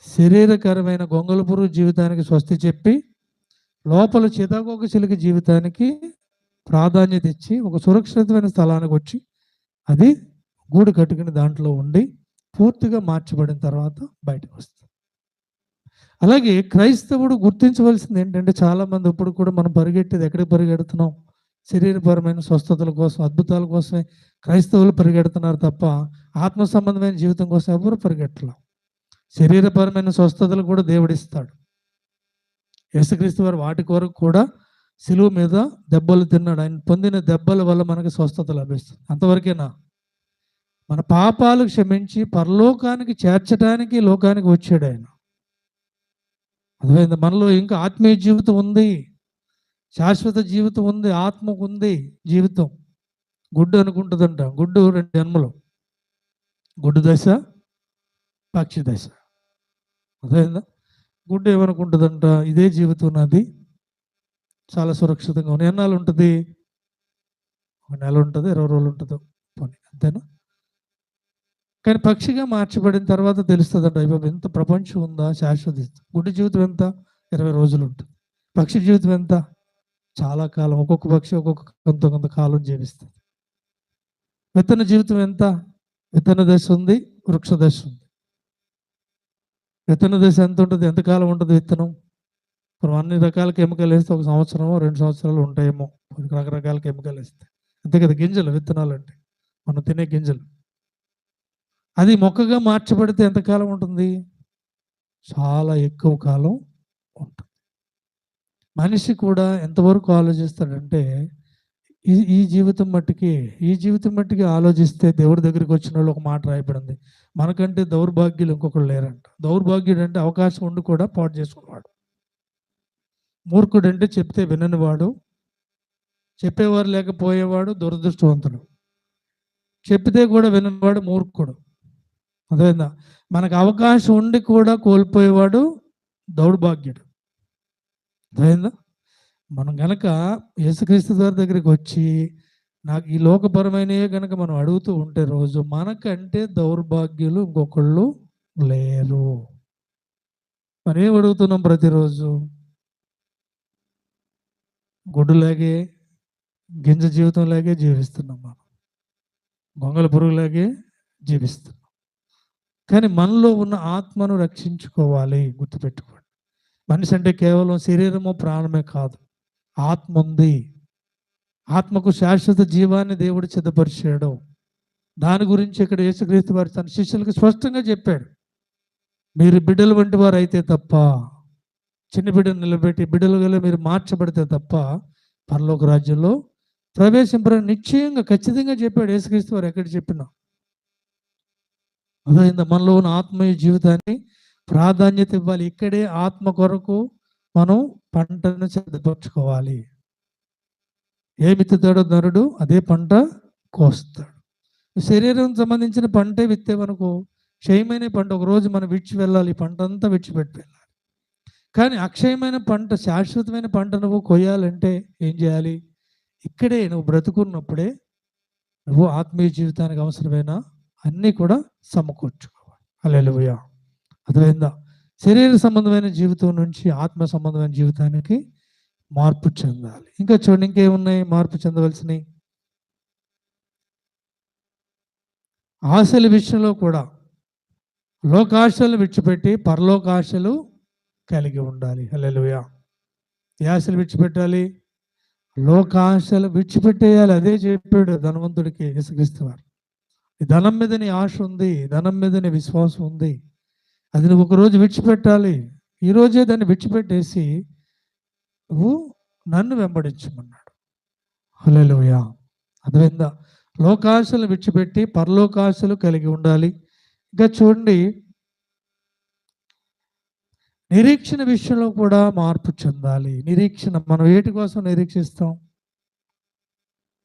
శరీరకరమైన గొంగళ పురుగు జీవితానికి స్వస్తి చెప్పి, లోపల సీతాకోకచిలుక జీవితానికి ప్రాధాన్యత ఇచ్చి ఒక సురక్షితమైన స్థలానికి వచ్చి అది గూడు కట్టుకుని దాంట్లో ఉండి పూర్తిగా మార్చబడిన తర్వాత బయటకు వస్తుంది. అలాగే క్రైస్తవుడు గుర్తించవలసింది ఏంటంటే, చాలామంది ఇప్పుడు కూడా మనం పరిగెట్టేది ఎక్కడికి పరిగెడుతున్నాం? శరీరపరమైన స్వస్థతల కోసం, అద్భుతాల కోసమే క్రైస్తవులు పరిగెడుతున్నారు తప్ప ఆత్మ సంబంధమైన జీవితం కోసం ఎవరు పరిగెట్టలేం. శరీరపరమైన స్వస్థతలు కూడా దేవుడిస్తాడు. యేసుక్రీస్తు వారు వాటి కొరకు కూడా సిలువ మీద దెబ్బలు తిన్నాడు. ఆయన పొందిన దెబ్బల వల్ల మనకి స్వస్థత లభిస్తుంది. అంతవరకేనా? మన పాపాలు క్షమించి పరలోకానికి చేర్చడానికి లోకానికి వచ్చాడు ఆయన. అర్థమైంది? మనలో ఇంకా ఆత్మీయ జీవితం ఉంది, శాశ్వత జీవితం ఉంది, ఆత్మకు ఉంది జీవితం. గుడ్డు అనుకుంటుందంట. గుడ్డు 2 జన్మలు, గుడ్డు దశ, పక్షి దశ. అర్థమైందా? గుడ్డు ఏమనుకుంటుందంట, ఇదే జీవితం నాది, చాలా సురక్షితంగా ఉంది. ఎన్నాళ్ళు ఉంటుంది? 1 నెల ఉంటుంది, 20 రోజులు ఉంటుందో పోనీ, అంతేనా? కానీ పక్షిగా మార్చబడిన తర్వాత తెలుస్తుందంట, అయ్యో ఎంత ప్రపంచం ఉందా, శాశ్వత. గుడ్డు జీవితం ఎంత? 20 రోజులు ఉంటుంది. పక్షి జీవితం ఎంత? చాలా కాలం. ఒక్కొక్క పక్షి ఒక్కొక్క కొంత కాలం జీవిస్తుంది. విత్తన జీవితం ఎంత? విత్తన దశ ఉంది, వృక్ష దశ ఉంది. విత్తన దశ ఎంత ఉంటుంది? ఎంతకాలం ఉంటుంది విత్తనం? మనం అన్ని రకాల కెమికల్ వేస్తే 1 సంవత్సరమో 2 సంవత్సరాలు ఉంటాయేమో, రకరకాల కెమికల్ వేస్తే. అంతే కదా, గింజలు, విత్తనాలు అంటే మనం తినే గింజలు. అది మొక్కగా మార్చబడితే ఎంతకాలం ఉంటుంది? చాలా ఎక్కువ కాలం ఉంటుంది. మనిషి కూడా ఎంతవరకు ఆలోచిస్తాడంటే, ఈ జీవితం మట్టికి ఆలోచిస్తే దేవుడి దగ్గరికి వచ్చిన వాళ్ళు ఒక మాట రాయబడింది, మనకంటే దౌర్భాగ్యులు ఇంకొకరు లేరంట. దౌర్భాగ్యుడు అంటే అవకాశం ఉండి కూడా పాటు చేసుకున్నవాడు. మూర్ఖుడు అంటే చెప్తే విననివాడు, చెప్పేవారు లేకపోయేవాడు దురదృష్టవంతుడు, చెప్పితే కూడా విననివాడు మూర్ఖుడు. అదేనా? మనకు అవకాశం ఉండి కూడా కోల్పోయేవాడు దౌర్భాగ్యుడు. అదేందా? మనం గనక యేసుక్రీస్తు వారి దగ్గరికి వచ్చి నాకు ఈ లోకపరమైనవే కనుక మనం అడుగుతూ ఉంటే రోజు, మనకంటే దౌర్భాగ్యులు ఇంకొకళ్ళు లేరు. మనం ఏం అడుగుతున్నాం ప్రతిరోజు? గుడ్డులాగే, గింజ జీవితంలాగే జీవిస్తున్నాం, మనం గొంగళ పురుగులాగే జీవిస్తున్నాం. కానీ మనలో ఉన్న ఆత్మను రక్షించుకోవాలి. గుర్తుపెట్టుకోండి, మనిషి అంటే కేవలం శరీరము ప్రాణమే కాదు, ఆత్మ ఉంది. ఆత్మకు శాశ్వత జీవాన్ని దేవుడు సిద్ధపరిచాడు. దాని గురించి ఇక్కడ యేసుక్రీస్తు వారు తన శిష్యులకు స్పష్టంగా చెప్పాడు. మీరు బిడ్డలు వంటి వారు అయితే తప్ప, చిన్న బిడ్డను నిలబెట్టి బిడ్డలుగా మీరు మార్చబడితే తప్ప పరలోక రాజ్యంలో ప్రవేశింపరని నిశ్చయంగా ఖచ్చితంగా చెప్పాడు యేసుక్రీస్తు వారు. ఎక్కడ చెప్పినా అదైందా? మనలో ఉన్న ఆత్మీయ జీవితాన్ని ప్రాధాన్యత ఇవ్వాలి. ఇక్కడే ఆత్మ కొరకు మనం పంటను సిద్ధపరచుకోవాలి. ఏ విత్తుతాడో నరుడు అదే పంట కోస్తాడు. శరీరం సంబంధించిన పంటే విత్తేవనుకో, క్షయమైన పంట ఒకరోజు మనం విడిచి వెళ్ళాలి, ఈ పంట అంతా విడిచిపెట్టి వెళ్ళాలి. కానీ అక్షయమైన పంట, శాశ్వతమైన పంట నువ్వు కొయ్యాలంటే ఏం చేయాలి? ఇక్కడే నువ్వు బ్రతుకున్నప్పుడే నువ్వు ఆత్మీయ జీవితానికి అవసరమైన అన్నీ కూడా సమకూర్చుకోవాలి. హల్లెలూయా. అర్థమైందా? శరీర సంబంధమైన జీవితం నుంచి ఆత్మ సంబంధమైన జీవితానికి మార్పు చెందాలి. ఇంకా చూడండి, ఇంకేమున్నాయి మార్పు చెందవలసినవి? ఆశల విషయంలో కూడా లోకాశలను విడిచిపెట్టి పరలోకాశలు కలిగి ఉండాలి. హల్లెలూయా. ఏ ఆశలు విడిచిపెట్టాలి? లోకాశలు విడిచిపెట్టేయాలి. అదే చెప్పాడు ధనవంతుడికి యేసుక్రీస్తు వారు. ఈ ధనం మీద నీ ఆశ ఉంది, ధనం మీద నీ విశ్వాసం ఉంది, అది నువ్వు ఒకరోజు విడిచిపెట్టాలి. ఈరోజే దాన్ని విడిచిపెట్టేసి నువ్వు నన్ను వెంబడించమన్నాడు. హల్లెలూయా. అర్థమైందా? లోకాశలు విడిచిపెట్టి పరలోకాశలు కలిగి ఉండాలి. ఇంకా చూడండి, నిరీక్షణ విషయంలో కూడా మార్పు చెందాలి. నిరీక్షణ మనం వేటి కోసం నిరీక్షిస్తాం?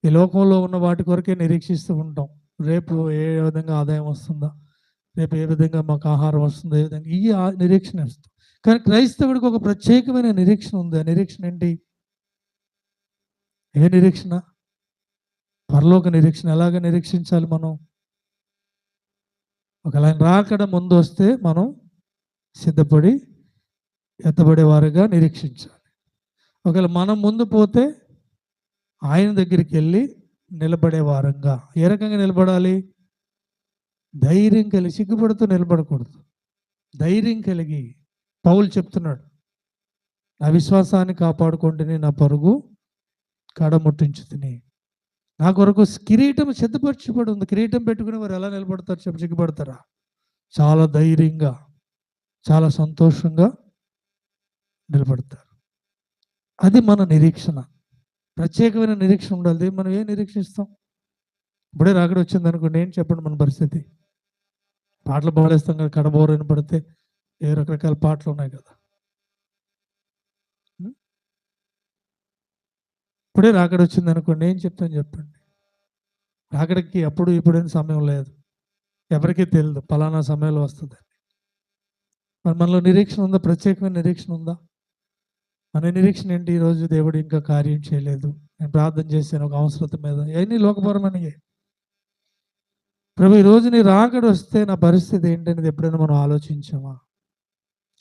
ఈ లోకంలో ఉన్న వాటి కొరకే నిరీక్షిస్తూ ఉంటాం. రేపు ఏ విధంగా ఆదాయం వస్తుందా? రేపు ఏ విధంగా మాకు ఆహారం వస్తుందో, ఏ విధంగా ఈ నిరీక్షణ ఇస్తాం. కానీ క్రైస్తవుడికి ఒక ప్రత్యేకమైన నిరీక్షణ ఉంది. ఆ నిరీక్షణ ఏంటి? ఏ నిరీక్షణ? పరలోక నిరీక్షణ. ఎలాగ నిరీక్షించాలి మనం? ఒకవేళ ఆయన రాకడ ముందు వస్తే మనం సిద్ధపడి ఎత్తబడేవారుగా నిరీక్షించాలి. ఒకవేళ మనం ముందు పోతే ఆయన దగ్గరికి వెళ్ళి నిలబడే వారంగా. ఏ రకంగా నిలబడాలి? ధైర్యం కలిగి, సిగ్గుపడుతూ నిలబడకూడదు. ధైర్యం కలిగి పౌలు చెప్తున్నాడు, నా విశ్వాసాన్ని కాపాడుకుంటేనే నా పరుగు కడముట్టించుతిని. నా కొరకు కిరీటం సిద్ధపరచబడి ఉంది. కిరీటం పెట్టుకుని వారు ఎలా నిలబడతారు చెప్పి? సిగ్గుపడతారా? చాలా ధైర్యంగా, చాలా సంతోషంగా నిలబడతారు. అది మన నిరీక్షణ. ప్రత్యేకమైన నిరీక్షణ ఉండాలి. మనం ఏం నిరీక్షిస్తాం? ఇప్పుడే రాకడ వచ్చింది అనుకోండి, ఏం చెప్పండి మన పరిస్థితి? పాటలు పాడేస్తాం కదా, కడబోరు వినపడితే. ఏ రకరకాల పాటలు ఉన్నాయి కదా. ఇప్పుడే రాకడ వచ్చింది అనుకోండి, ఏం చెప్తాను చెప్పండి? రాకడికి అప్పుడు ఇప్పుడైనా సమయం లేదు. ఎవరికీ తెలియదు పలానా సమయంలో వస్తుంది. మరి మనలో నిరీక్షణ ఉందా? ప్రత్యేకమైన నిరీక్షణ ఉందా? మన నిరీక్షణ ఏంటి? ఈరోజు దేవుడు ఇంకా కార్యం చేయలేదు, నేను ప్రార్థన చేశాను ఒక అవసరత మీద, అవన్నీ లోకపరమైనయే. ప్రభు ఈరోజు నీ రాకడ వస్తే నా పరిస్థితి ఏంటనేది ఎప్పుడైనా మనం ఆలోచించామా?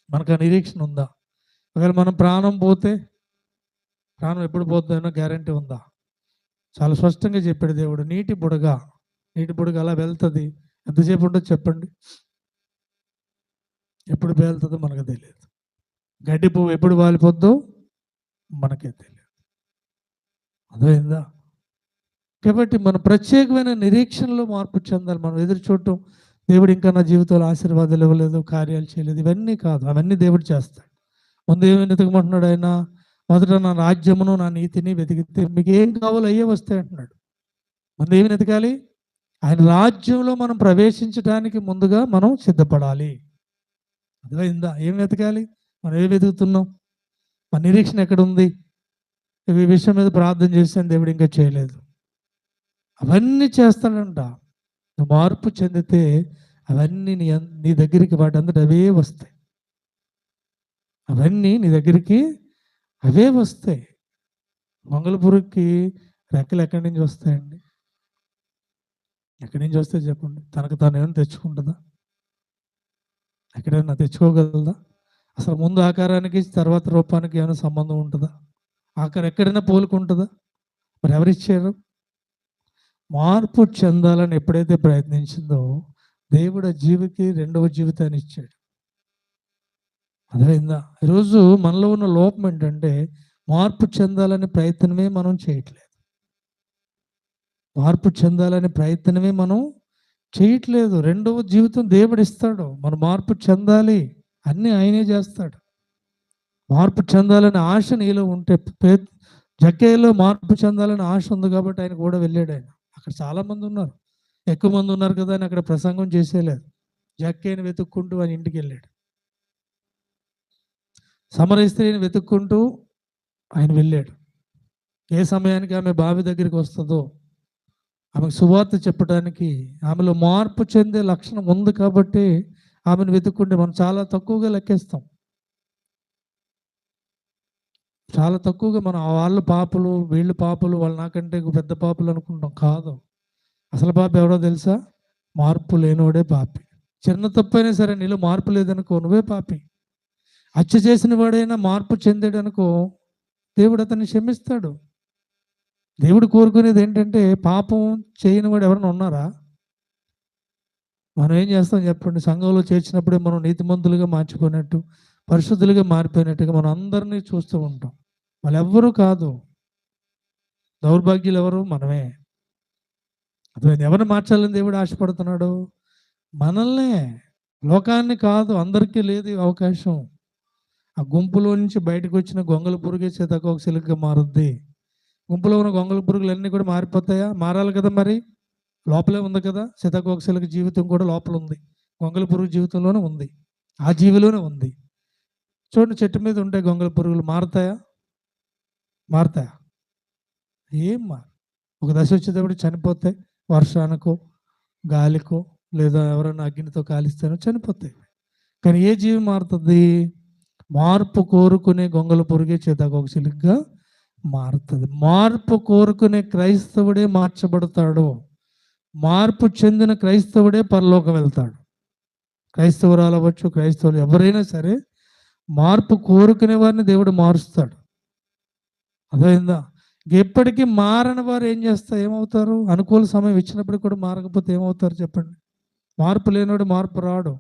మనకు ఆ నిరీక్షణ ఉందా? ఒకవేళ మనం ప్రాణం పోతే, ప్రాణం ఎప్పుడు పోతుందనో గ్యారంటీ ఉందా? చాలా స్పష్టంగా చెప్పాడు దేవుడు. నీటి బుడగ అలా వెళ్తుంది. ఎంతసేపు ఉండదు చెప్పండి? ఎప్పుడు పేలుతుందో మనకు తెలియదు. గడ్డి పువ్వు ఎప్పుడు వాలిపోద్దో మనకే తెలియదు. అర్థమైందా? కాబట్టి మనం ప్రత్యేకమైన నిరీక్షణలో మార్పు చెందాలి. మనం ఎదురు చూడటం, దేవుడు ఇంకా నా జీవితంలో ఆశీర్వాదాలు ఇవ్వలేదు, కార్యాలు చేయలేదు, ఇవన్నీ కాదు. అవన్నీ దేవుడు చేస్తాడు. ముందు ఏమైనా వెతకమంటున్నాడు ఆయన? మొదట నా రాజ్యమును నా నీతిని వెతికితే మీకు ఏం కావాలో అయ్యే వస్తాయి అంటున్నాడు. ముందు ఏమి వెతకాలి? ఆయన రాజ్యంలో మనం ప్రవేశించడానికి ముందుగా మనం సిద్ధపడాలి. అర్థమైందా? ఏం వెతకాలి? మనం ఏం వెతుకుతున్నాం? మన నిరీక్షణ ఎక్కడుంది? ఈ విషయం మీద ప్రార్థన చేశాను, దేవుడు ఇంకా చేయలేదు. అవన్నీ చేస్తాడంట. నువ్వు మార్పు చెందితే అవన్నీ నీ దగ్గరికి వాటంతట అవే వస్తాయి. అవన్నీ నీ దగ్గరికి అవే వస్తాయి. మంగళపురికి రెక్కలు ఎక్కడి నుంచి వస్తాయండి? ఎక్కడి నుంచి వస్తాయి చెప్పండి? తనకు తాను ఏమైనా తెచ్చుకుంటుందా? ఎక్కడైనా తెచ్చుకోగలదా? అసలు ముందు ఆకారానికి తర్వాత రూపానికి ఏమైనా సంబంధం ఉంటుందా? ఆకారం ఎక్కడైనా పోలుకుంటుందా? మరి ఎవరిచ్చారు? మార్పు చెందాలని ఎప్పుడైతే ప్రయత్నించిందో దేవుడు జీవికి రెండవ జీవితాన్ని ఇచ్చాడు. అర్థమైందా? ఈరోజు మనలో ఉన్న లోపం ఏంటంటే మార్పు చెందాలనే ప్రయత్నమే మనం చేయట్లేదు. మార్పు చెందాలనే ప్రయత్నమే మనం చేయట్లేదు. రెండవ జీవితం దేవుడు ఇస్తాడు. మనం మార్పు చెందాలి, అన్నీ ఆయనే చేస్తాడు. మార్పు చెందాలనే ఆశ నీలో ఉంటే, జక్కేలో మార్పు చెందాలని ఆశ ఉంది కాబట్టి ఆయన కూడా వెళ్ళాడు. ఆయన అక్కడ చాలామంది ఉన్నారు, ఎక్కువ మంది ఉన్నారు కదా అని అక్కడ ప్రసంగం చేసేలేదు. జక్కేని వెతుక్కుంటూ ఆయన ఇంటికి వెళ్ళాడు. సమరయ స్త్రీని వెతుక్కుంటూ ఆయన వెళ్ళాడు. ఏ సమయానికి ఆమె బావి దగ్గరికి వస్తుందో ఆమెకు సువార్త చెప్పడానికి, ఆమెలో మార్పు చెందే లక్షణం ఉంది కాబట్టి ఆమెను వెతుక్కుంటే మనం చాలా తక్కువగా లెక్కేస్తాం. చాలా తక్కువగా మనం వాళ్ళు పాపలు, వీళ్ళు పాపలు, వాళ్ళు నాకంటే పెద్ద పాపలు అనుకుంటాం. కాదు, అసలు పాప ఎవడో తెలుసా? మార్పు లేనివాడే పాపి. చిన్న తప్పైనా సరే నీలో మార్పు లేదనుకో, నువ్వే పాపి. హత్య చేసిన వాడైనా మార్పు చెందాడు అనుకో, దేవుడు అతన్ని క్షమిస్తాడు. దేవుడు కోరుకునేది ఏంటంటే పాపం చేయని వాడు ఎవరైనా ఉన్నారా? మనం ఏం చేస్తాం చెప్పండి? సంఘంలో చేర్చినప్పుడే మనం నీతిమంతులుగా మార్చుకున్నట్టు, పరిశుద్ధులుగా మారిపోయినట్టుగా మనం అందరినీ చూస్తూ ఉంటాం. వాళ్ళెవ్వరూ కాదు. దౌర్భాగ్యులు ఎవరు? మనమే. అదే ఎవరిని మార్చాలని దేవుడు ఆశపడుతున్నాడు? మనల్నే. లోకాన్ని కాదు. అందరికీ లేదు ఈ అవకాశం. ఆ గుంపులో నుంచి బయటకు వచ్చిన గొంగళ పురుగే సీతాకోక చిలుకగా మారుద్ది. గుంపులో ఉన్న గొంగళ పురుగులన్నీ కూడా మారిపోతాయా? మారాలి కదా. మరి లోపలే ఉంది కదా. సీతాకోక చిలుక జీవితం కూడా లోపల ఉంది, గొంగళ పురుగు జీవితంలోనే ఉంది, ఆ జీవిలోనే ఉంది. చూడండి, చెట్టు మీద ఉంటే గొంగళి పురుగులు మారతాయా? మారతాయా? ఏం మారు. ఒక దశ వచ్చేటప్పుడు చనిపోతాయి. వర్షానికో, గాలికో, లేదా ఎవరైనా అగ్నితో కాలిస్తేనో చనిపోతాయి. కానీ ఏ జీవి మారుతుంది? మార్పు కోరుకునే గొంగళి పురుగే చేతకొక చిలుకగా మారుతుంది. మార్పు కోరుకునే క్రైస్తవుడే మార్చబడతాడు. మార్పు చెందిన క్రైస్తవుడే పరలోకం వెళ్తాడు. క్రైస్తవురాలు అవ్వచ్చు, క్రైస్తవులు ఎవరైనా సరే మార్పు కోరుకునే వారిని దేవుడు మారుస్తాడు. అర్థమైందా? ఎప్పటికీ మారని వారు ఏం చేస్తారు? ఏమవుతారు? అనుకూల సమయం ఇచ్చినప్పుడు కూడా మారకపోతే ఏమవుతారు చెప్పండి? మార్పు లేనివాడు మార్పు రాడు.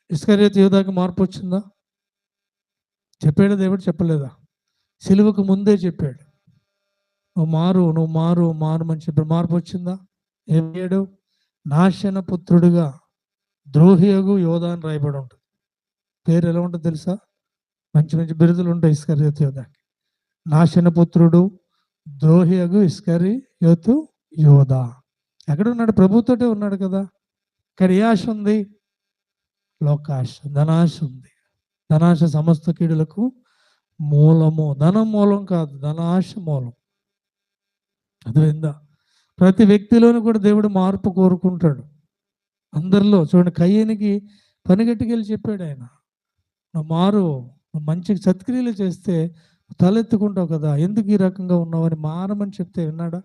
ఇస్కరియోతు యూదాకి మార్పు వచ్చిందా? చెప్పాడు దేవుడు? చెప్పలేదా? సిలువకు ముందే చెప్పాడు, నువ్వు మారు, నువ్వు మారు, మారమని చెప్పాడు. మార్పు వచ్చిందా? ఏమయ్యాడు? నాశన పుత్రుడిగా ద్రోహియగు యోధా అని రాయబడి ఉంటుంది. పేరు ఎలా ఉంటుందో తెలుసా? మంచి మంచి బిరుదులు ఉంటాయి ఇస్కరియోతు యోధాకి. నాశనపుత్రుడు, ద్రోహియగు ఇస్కరియోతు యోధా. ఎక్కడున్నాడు? ప్రభుతోటే ఉన్నాడు కదా. ఇక్కడ ఏ ఆశ ఉంది? లోకాశ, ధనాశ ఉంది. ధనాశ సమస్త కీడులకు మూలము. ధనం మూలం కాదు, ధనాశ మూలం. అర్థమైందా? ప్రతి వ్యక్తిలోనూ కూడా దేవుడు మార్పు కోరుకుంటాడు. అందరిలో చూడండి, కయ్యనికి పనిగట్టుకెళ్ళి చెప్పాడు ఆయన, నువ్వు మారు, నువ్వు మంచి సత్క్రియలు చేస్తే తలెత్తుకుంటావు కదా, ఎందుకు ఈ రకంగా ఉన్నావని మారమని చెప్తే విన్నాడా?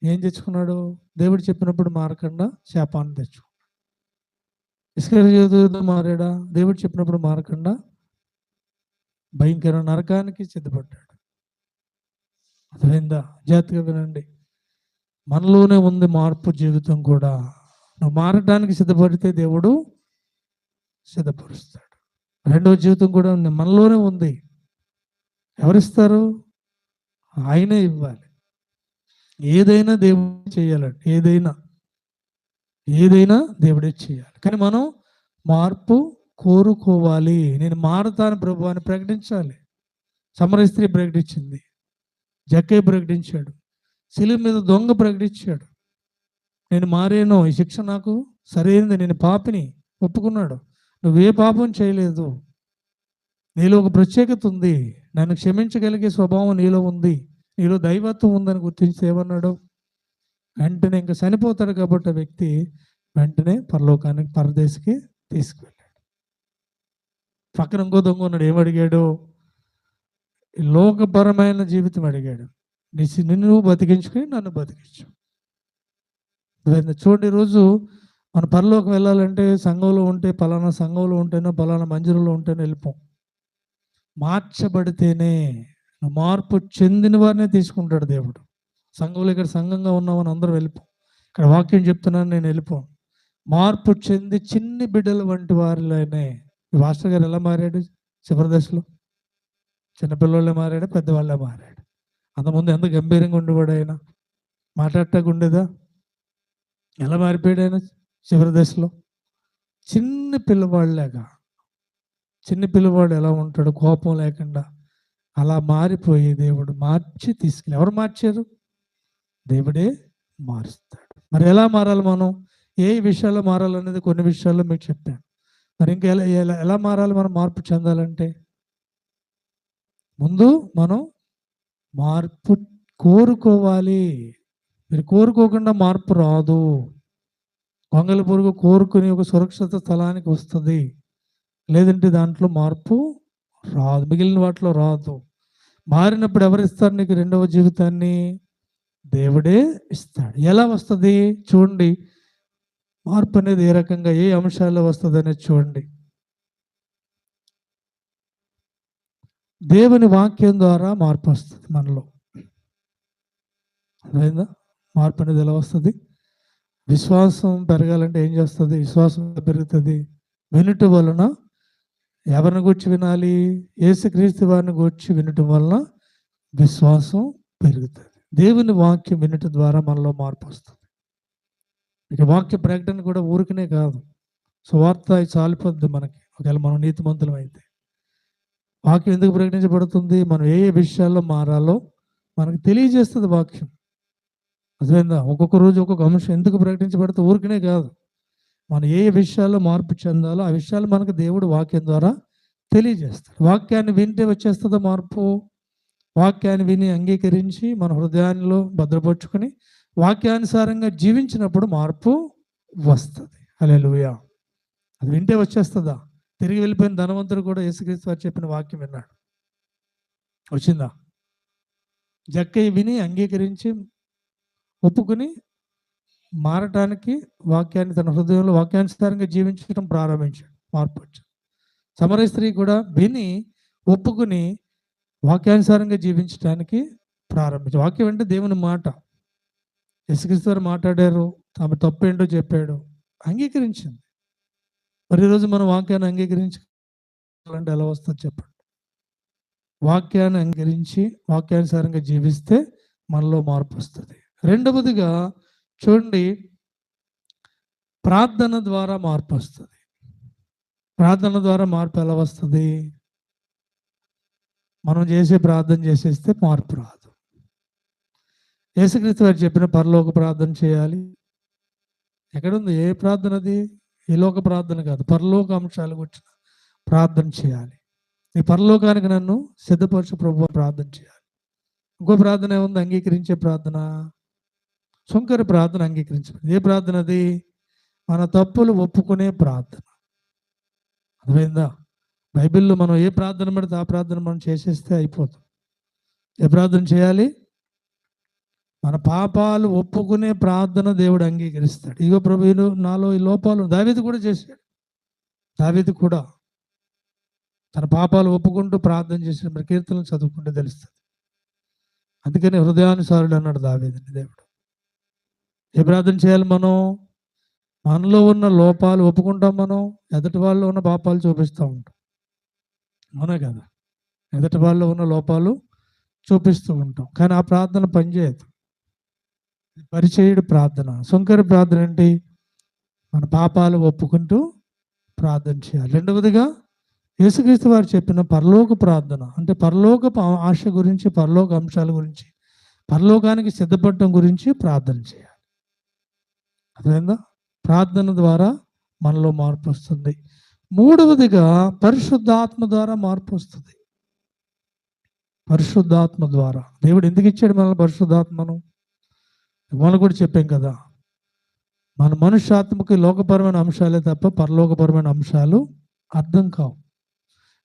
ఏం తెచ్చుకున్నాడు? దేవుడు చెప్పినప్పుడు మారకుండా శాపాన్ని తెచ్చుకున్నాడు. ఇస్కరియోతు మారాడా? దేవుడు చెప్పినప్పుడు మారకుండా భయంకర నరకానికి సిద్ధపడ్డాడు. అర్థమైందా? జాగ్రత్తగా వినండి, మనలోనే ఉంది మార్పు జీవితం కూడా. నువ్వు మారడానికి సిద్ధపడితే దేవుడు సిద్ధపరుస్తాడు. రెండవ జీవితం కూడా మనలోనే ఉంది. ఎవరిస్తారు? ఆయనే ఇవ్వాలి. ఏదైనా దేవుడు చేయాలండి. ఏదైనా దేవుడే చేయాలి. కానీ మనం మార్పు కోరుకోవాలి. నేను మారుతాను ప్రభు అని ప్రకటించాలి. సమరయ స్త్రీ ప్రకటించింది, జక్కయ్య ప్రకటించాడు, శిలువ మీద దొంగ ప్రకటించాడు, నేను మారేను, ఈ శిక్ష నాకు సరైనది, నేను పాపిని ఒప్పుకున్నాడు. నువ్వే పాపం చేయలేదు, నీలో ఒక ప్రత్యేకత ఉంది, నన్ను క్షమించగలిగే స్వభావం నీలో ఉంది, నీలో దైవత్వం ఉందని గుర్తించి ఏమన్నాడు? వెంటనే ఇంకా చనిపోతాడు కాబట్టి ఆ వ్యక్తి వెంటనే పరలోకానికి, పరదేశికి తీసుకువెళ్ళాడు. పక్కన ఇంకో దొంగ ఉన్నాడు, ఏమడిగాడు? లోకపరమైన జీవితం అడిగాడు. నిన్ను బతికించుకొని నన్ను బతికించు. చూడండి, ఈరోజు మన పరలోకం వెళ్ళాలంటే సంఘంలో ఉంటే, పలానా సంఘంలో ఉంటేనో, పలానా మందిరంలో ఉంటేనో వెళ్ళిపోం. మార్చబడితేనే, మార్పు చెందిన వారినే తీసుకుంటాడు దేవుడు. సంఘంలో ఇక్కడ సంఘంగా ఉన్నామని అందరూ వెళ్ళిపోం. ఇక్కడ వాక్యం చెప్తున్నాను, నేను వెళ్ళిపోం. మార్పు చెంది చిన్ని బిడ్డల వంటి వారిలోనే. మాస్టర్ గారు ఎలా మారాడు? చివరి దశలో చిన్నపిల్లలే మారాడు, పెద్దవాళ్ళే మారాడు. అంతకుముందు ఎంత గంభీరంగా ఉండేవాడు ఆయన, మాట్లాడటానికి ఉండేదా? ఎలా మారిపోయాడు ఆయన చివరి దశలో? చిన్న పిల్లవాళ్ళలాగా. చిన్న పిల్లవాడు ఎలా ఉంటాడు కోపం లేకుండా, అలా మారిపోయి దేవుడు మార్చి తీసుకెళ్ళి. ఎవరు మార్చారు? దేవుడే మారుస్తాడు. మరి ఎలా మారాలి మనం? ఏ విషయాల్లో మారాలనేది కొన్ని విషయాల్లో మీకు చెప్పాను. మరి ఇంకా ఎలా ఎలా ఎలా మారాలి? మనం మార్పు చెందాలంటే ముందు మనం మార్పు కోరుకోవాలి. మీరు కోరుకోకుండా మార్పు రాదు. గొంగళి పురుగు కోరుకుని ఒక సురక్షిత స్థలానికి వస్తుంది, లేదంటే దాంట్లో మార్పు రాదు, మిగిలిన వాటిలో రాదు. మారినప్పుడు ఎవరిస్తారు నీకు రెండవ జీవితాన్ని? దేవుడే ఇస్తాడు. ఎలా వస్తుంది చూడండి, మార్పు అనేది ఏ రకంగా, ఏ అంశాల్లో వస్తుంది అనేది చూడండి. దేవుని వాక్యం ద్వారా మార్పు వస్తుంది మనలో. అర్థమైందా? మార్పు అనేది ఎలా వస్తుంది? విశ్వాసం పెరగాలంటే ఏం చేస్తుంది? విశ్వాసం పెరుగుతుంది వినుట వలన. ఎవరిని గూర్చి వినాలి? యేసుక్రీస్తు వారిని గూర్చి వినటం వలన విశ్వాసం పెరుగుతుంది. దేవుని వాక్యం వినటం ద్వారా మనలో మార్పు వస్తుంది. ఇక వాక్య ప్రకటన కూడా ఊరికనే కాదు, సువార్త చాలిపోద్ది మనకి ఒకవేళ మనం నీతిమంతులం అయితే. వాక్యం ఎందుకు ప్రకటించబడుతుంది? మనం ఏ ఏ విషయాల్లో మారాలో మనకు తెలియజేస్తుంది వాక్యం. అర్థమైందా? ఒక్కొక్క రోజు ఒక్కొక్క అంశం ఎందుకు ప్రకటించబడితే ఊరికనే కాదు, మనం ఏ విషయాల్లో మార్పు చెందాలో ఆ విషయాలు మనకు దేవుడు వాక్యం ద్వారా తెలియజేస్తాడు. వాక్యాన్ని వింటే వచ్చేస్తుందా మార్పు? వాక్యాన్ని విని అంగీకరించి మన హృదయాల్లో భద్రపరుచుకొని వాక్యానుసారంగా జీవించినప్పుడు మార్పు వస్తుంది. హల్లెలూయా. అది వింటే వచ్చేస్తుందా? తిరిగి వెళ్ళిపోయిన ధనవంతుడు కూడా యేసుక్రీస్తు వారు చెప్పిన వాక్యం విన్నాడు. వచ్చిందా? జక్కయ్య విని అంగీకరించి ఒప్పుకుని మారటానికి వాక్యాన్ని తన హృదయంలో వాక్యానుసారంగా జీవించడం ప్రారంభించాడు. మార్పు వచ్చింది. సమరయ స్త్రీ కూడా విని ఒప్పుకుని వాక్యానుసారంగా జీవించడానికి ప్రారంభించాడు. వాక్యం అంటే దేవుని మాట. యేసుక్రీస్తు వారు మాట్లాడారు, ఆమె తప్పేంటో చెప్పాడు, అంగీకరించింది. మరి ఈరోజు మనం వాక్యాన్ని అంగీకరించాలంటే ఎలా వస్తుంది చెప్పండి? వాక్యాన్ని అంగీకరించి వాక్యానుసారంగా జీవిస్తే మనలో మార్పు వస్తుంది. రెండవదిగా చూడండి, ప్రార్థన ద్వారా మార్పు వస్తుంది. ప్రార్థన ద్వారా మార్పు ఎలా వస్తుంది? మనం చేసే ప్రార్థన చేసేస్తే మార్పు రాదు. యేసుక్రీస్తు వారు చెప్పిన పరలోక ప్రార్థన చేయాలి. ఎక్కడుంది? ఏ ప్రార్థన అది? ఈ లోక ప్రార్థన కాదు, పరలోక అంశాల గురించి ప్రార్థన చేయాలి. నీ పరలోకానికి నన్ను సిద్ధపరచు ప్రభువా ప్రార్థన చేయాలి. ఇంకో ప్రార్థన ఏముంది? అంగీకరించే ప్రార్థన. సుంకర ప్రార్థన అంగీకరించబడింది. ఏ ప్రార్థన అది? మన తప్పులు ఒప్పుకునే ప్రార్థన. అర్థమైందా? బైబిల్లో మనం ఏ ప్రార్థన పడితే ఆ ప్రార్థన మనం చేసేస్తే అయిపోతుంది. ఏ ప్రార్థన చేయాలి? మన పాపాలు ఒప్పుకునే ప్రార్థన దేవుడు అంగీకరిస్తాడు. ఇగో ప్రభువులు నాలో ఈ లోపాలు. దావీదు కూడా చేశాడు. దావీదు కూడా తన పాపాలు ఒప్పుకుంటూ ప్రార్థన చేసిన మరి కీర్తనలు చదువుకుంటే తెలుస్తుంది. అందుకని హృదయానుసారుడు అన్నాడు దావీదుని దేవుడు. ఏ ప్రార్థన చేయాలి మనం? మనలో ఉన్న లోపాలు ఒప్పుకుంటాం. మనం ఎదుటి వాళ్ళలో ఉన్న పాపాలు చూపిస్తూ ఉంటాం. అవునా కదా? ఎదుటి వాళ్ళలో ఉన్న లోపాలు చూపిస్తూ ఉంటాం. కానీ ఆ ప్రార్థన పనిచేయదు. పరిచయుడు ప్రార్థన. సుంకరి ప్రార్థన ఏంటి? మన పాపాలు ఒప్పుకుంటూ ప్రార్థన చేయాలి. రెండవదిగా యేసుక్రీస్తు వారు చెప్పిన పరలోక ప్రార్థన, అంటే పరలోకపు ఆశ గురించి, పరలోక అంశాల గురించి, పరలోకానికి సిద్ధపడటం గురించి ప్రార్థన చేయాలి. అర్థమైందా? ప్రార్థన ద్వారా మనలో మార్పు వస్తుంది. మూడవదిగా పరిశుద్ధాత్మ ద్వారా మార్పు వస్తుంది. పరిశుద్ధాత్మ ద్వారా. దేవుడు ఎందుకు ఇచ్చాడు మనల్ని పరిశుద్ధాత్మను? మనం కూడా చెప్పాం కదా, మన మనుష్యాత్మకి లోకపరమైన అంశాలే తప్ప పరలోకపరమైన అంశాలు అర్థం కావు.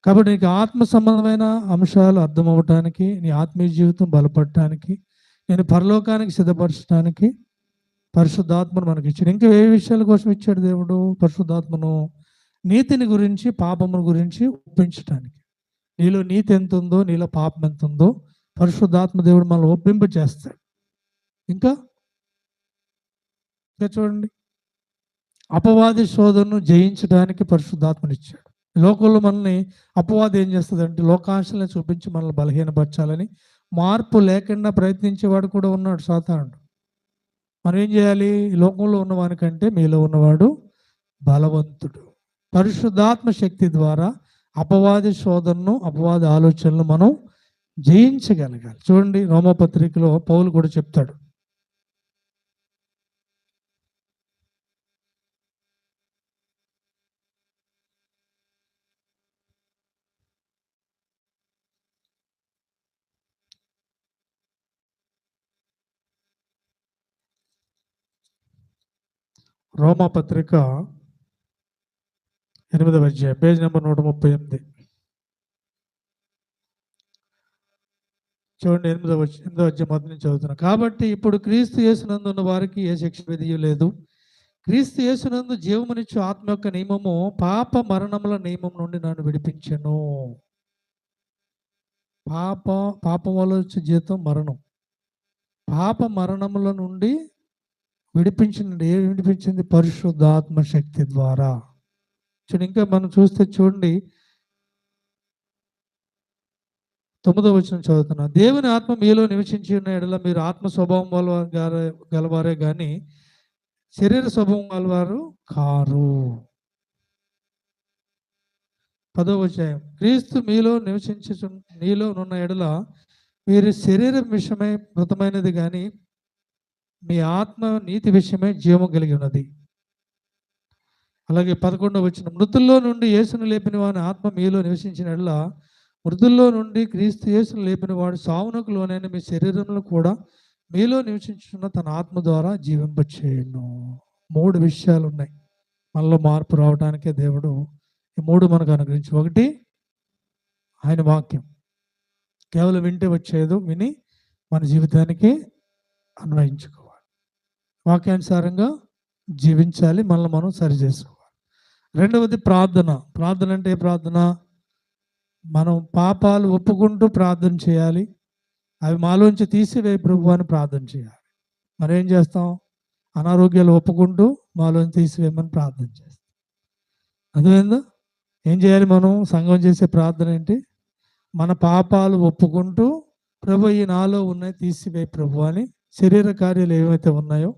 కాబట్టి నీకు ఆత్మ సంబంధమైన అంశాలు అర్థం అవ్వటానికి, నీ ఆత్మీయ జీవితం బలపడటానికి, నేను పరలోకానికి సిద్ధపరచడానికి పరిశుద్ధాత్మను మనకి ఇచ్చాడు. ఇంకా ఏ విషయాల కోసం ఇచ్చాడు దేవుడు పరిశుద్ధాత్మను? నీతిని గురించి, పాపమును గురించి ఒప్పించటానికి. నీలో నీతి ఎంత ఉందో, నీలో పాపం ఎంత ఉందో పరిశుద్ధాత్మ దేవుడు మనల్ని ఒప్పింప చేస్తాడు. ఇంకా చూడండి, అపవాది శోధనను జయించడానికి పరిశుద్ధాత్మను ఇచ్చాడు. లోకంలో మనల్ని అపవాది ఏం చేస్తుందంటే లోకాంశాలను చూపించి మనల్ని బలహీనపరచాలని, మార్పు లేకుండా ప్రయత్నించేవాడు కూడా ఉన్నాడు సాతానుడు. మనం ఏం చేయాలి? ఈ లోకంలో ఉన్నవానికంటే మీలో ఉన్నవాడు బలవంతుడు. పరిశుద్ధాత్మ శక్తి ద్వారా అపవాది శోధనను, అపవాది ఆలోచనలు మనం జయించగలగాలి. చూడండి, రోమపత్రికలో పౌలు కూడా చెప్తాడు. రోమపత్రిక 8వ అధ్యాయం, పేజ్ నెంబర్ 138. చూడండి, 8వ అధ్యాయం మొదటి నుంచి చదువుతున్నా. కాబట్టి ఇప్పుడు క్రీస్తు యేసునందు ఉన్న వారికి ఏ శిక్ష విధియు లేదు. క్రీస్తు యేసునందు జీవమునిచ్చు ఆత్మ యొక్క నియమము పాప మరణముల నియమం నుండి నన్ను విడిపించెను. పాపం వల్ల వచ్చే జీతం మరణం. పాప మరణముల నుండి విడిపించింది. ఏం విడిపించింది? పరిశుద్ధాత్మ శక్తి ద్వారా. చూడండి, ఇంకా మనం చూస్తే చూడండి, 9వ వచనం చదువుతున్నా. దేవుని ఆత్మ మీలో నివసించి ఉన్న ఎడల మీరు ఆత్మ స్వభావం గలవారే కానీ శరీర స్వభావం గలవారు కారు. 10వ వచనం, క్రీస్తు మీలో నీలో ఉన్న ఎడల మీరు శరీరం విషయమై మృతమైనది కానీ మీ ఆత్మ నీతి విషయమై జీవం కలిగి ఉన్నది. అలాగే 11వ వచనం, మృతుల్లో నుండి యేసును లేపిన వాని ఆత్మ మీలో నివసించినట్లా మృతుల్లో నుండి క్రీస్తు యేసును లేపిన వాడు సావునకు లోనైన మీ శరీరంలో కూడా మీలో నివసించున్న తన ఆత్మ ద్వారా జీవింపచేయను. 3 విషయాలు ఉన్నాయి మనలో మార్పు రావడానికే దేవుడు ఈ 3 మనకు అనుగ్రహించి. ఒకటి, ఆయన వాక్యం. కేవలం వింటే వచ్చేది, విని మన జీవితానికి అన్వయించుకోవాలి, వాక్యానుసారంగా జీవించాలి, మనల్ని మనం సరి చేసుకోవాలి. రెండవది ప్రార్థన. ప్రార్థన అంటే ఏ ప్రార్థన? మనం పాపాలు ఒప్పుకుంటూ ప్రార్థన చేయాలి, అవి మాలోంచి తీసివేయి ప్రభు అని ప్రార్థన చేయాలి. మనం ఏం చేస్తాం? అనారోగ్యాలు ఒప్పుకుంటూ మాలోంచి తీసివేయమని ప్రార్థన చేస్తాం. అర్థమైందా? ఏం చేయాలి మనం? సంఘం చేసే ప్రార్థన ఏంటి? మన పాపాలు ఒప్పుకుంటూ ప్రభు ఈ నాలో ఉన్నాయి తీసివేయి ప్రభు అని, శరీర కార్యాలు ఏవైతే ఉన్నాయో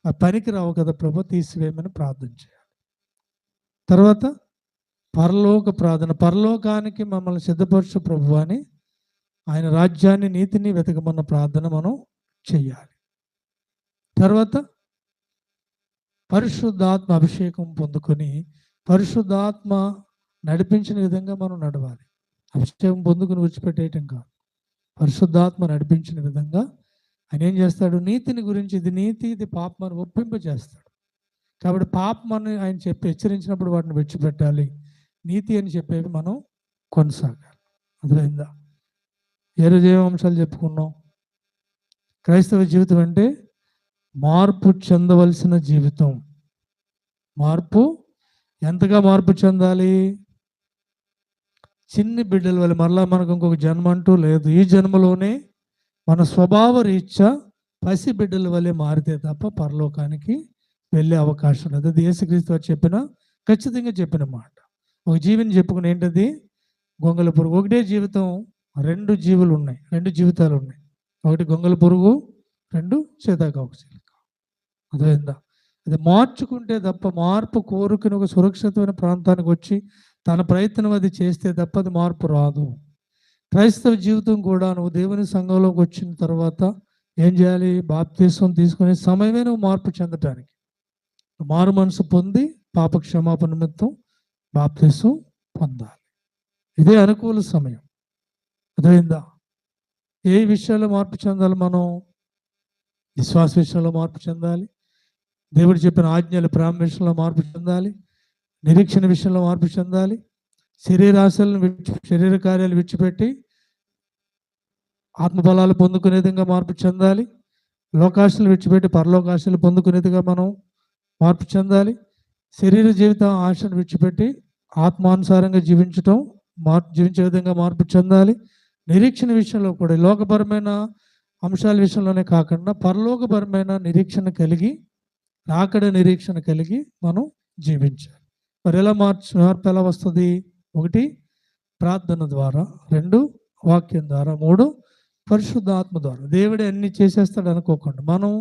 ఆ పనికి రావు కదా ప్రభు, తీసివేయమని ప్రార్థన చేయాలి. తర్వాత పరలోక ప్రార్థన. పరలోకానికి మమ్మల్ని సిద్ధపరచు ప్రభు అని, ఆయన రాజ్యాన్ని నీతిని వెతకమన్న ప్రార్థన మనం చెయ్యాలి. తర్వాత పరిశుద్ధాత్మ అభిషేకం పొందుకొని పరిశుద్ధాత్మ నడిపించిన విధంగా మనం నడవాలి. అభిషేకం పొందుకుని విడిచిపెట్టేయటం కాదు, పరిశుద్ధాత్మ నడిపించిన విధంగా ఆయన ఏం చేస్తాడు? నీతిని గురించి, ఇది నీతి ఇది పాపం అని ఒప్పింపజేస్తాడు. కాబట్టి పాపం అని ఆయన చెప్పి హెచ్చరించినప్పుడు వాటిని విడిచిపెట్టాలి, నీతి అని చెప్పేవి మనం కొనసాగాలి. అర్థమైందా? ఏ రోజు ఏం అంశాలు చెప్పుకున్నాం? క్రైస్తవ జీవితం అంటే మార్పు చెందవలసిన జీవితం. మార్పు ఎంతగా మార్పు చెందాలి? చిన్ని బిడ్డల వల్ల. మరలా మనకు ఇంకొక జన్మ అంటూ లేదు. ఈ జన్మలోనే మన స్వభావ రీత్యా పసి బిడ్డల వల్లే మారితే తప్ప పరలోకానికి వెళ్ళే అవకాశం లేదు. అది యేసుక్రీస్తు వారు చెప్పిన, ఖచ్చితంగా చెప్పిన మాట. ఒక జీవిని చెప్పుకుని ఏంటది? గొంగళ పురుగు. ఒకటే జీవితం, 2 జీవులు ఉన్నాయి, 2 జీవితాలు ఉన్నాయి. ఒకటి గొంగళ పురుగు, 2 సీతాకోకచిలుక. అర్థమైందా? అది మార్చుకుంటే తప్ప, మార్పు కోరుకుని ఒక సురక్షితమైన ప్రాంతానికి వచ్చి తన ప్రయత్నం అది చేస్తే తప్ప అది మార్పు రాదు. క్రైస్తవ జీవితం కూడా నువ్వు దేవుని సంఘంలోకి వచ్చిన తర్వాత ఏం చేయాలి? బాప్తీసం తీసుకునే సమయమే నువ్వు మార్పు చెందటానికి. మారు మనసు పొంది పాప క్షమాపణ నిమిత్తం బాప్తీసం పొందాలి. ఇదే అనుకూల సమయం. అర్థమైందా? ఏ విషయాల్లో మార్పు చెందాలి మనం? విశ్వాస విషయంలో మార్పు చెందాలి, దేవుడు చెప్పిన ఆజ్ఞలు ప్రేమ విషయంలో మార్పు చెందాలి, నిరీక్షణ విషయంలో మార్పు చెందాలి, శరీరాశలను శరీర కార్యాలు విడిచిపెట్టి ఆత్మఫలాలు పొందుకునే విధంగా మార్పు చెందాలి, లోకాశలు విడిచిపెట్టి పరలోకాశలు పొందుకునేదిగా మనం మార్పు చెందాలి, శరీర జీవితం ఆశను విడిచిపెట్టి ఆత్మానుసారంగా జీవించే విధంగా మార్పు చెందాలి. నిరీక్షణ విషయంలో కూడా లోకపరమైన అంశాల విషయంలోనే కాకుండా పరలోకపరమైన నిరీక్షణ కలిగి, రాకడ నిరీక్షణ కలిగి మనం జీవించాలి. మరి ఎలా మార్పు ఎలా వస్తుంది? 1 ప్రార్థన ద్వారా, 2 వాక్యం ద్వారా, 3 పరిశుద్ధాత్మ ద్వారా. దేవుడే అన్ని చేసేస్తాడు అనుకోకుండా, మనం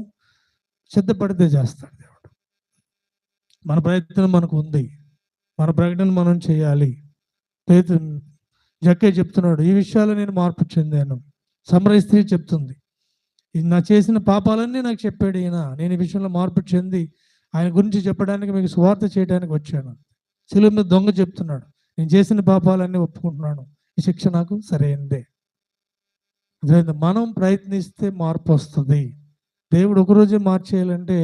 సిద్ధపడితే చేస్తాడు దేవుడు. మన ప్రయత్నం మనకు ఉంది, మన ప్రకటన మనం చేయాలి. జక్కే చెప్తున్నాడు, ఈ విషయాలు నేను మార్పు చెందాను. సమరయ స్త్రీ చెప్తుంది, ఇది నా చేసిన పాపాలన్నీ నాకు చెప్పాడు ఈయన, నేను ఈ విషయంలో మార్పు చెంది ఆయన గురించి చెప్పడానికి, మీకు సువార్త చేయడానికి వచ్చాను. శిలువ మీద దొంగ చెప్తున్నాడు, నేను చేసిన పాపాలన్నీ ఒప్పుకుంటున్నాను, ఈ శిక్ష నాకు సరైనదే. మనం ప్రయత్నిస్తే మార్పు వస్తుంది. దేవుడు ఒకరోజే మార్చేయాలంటే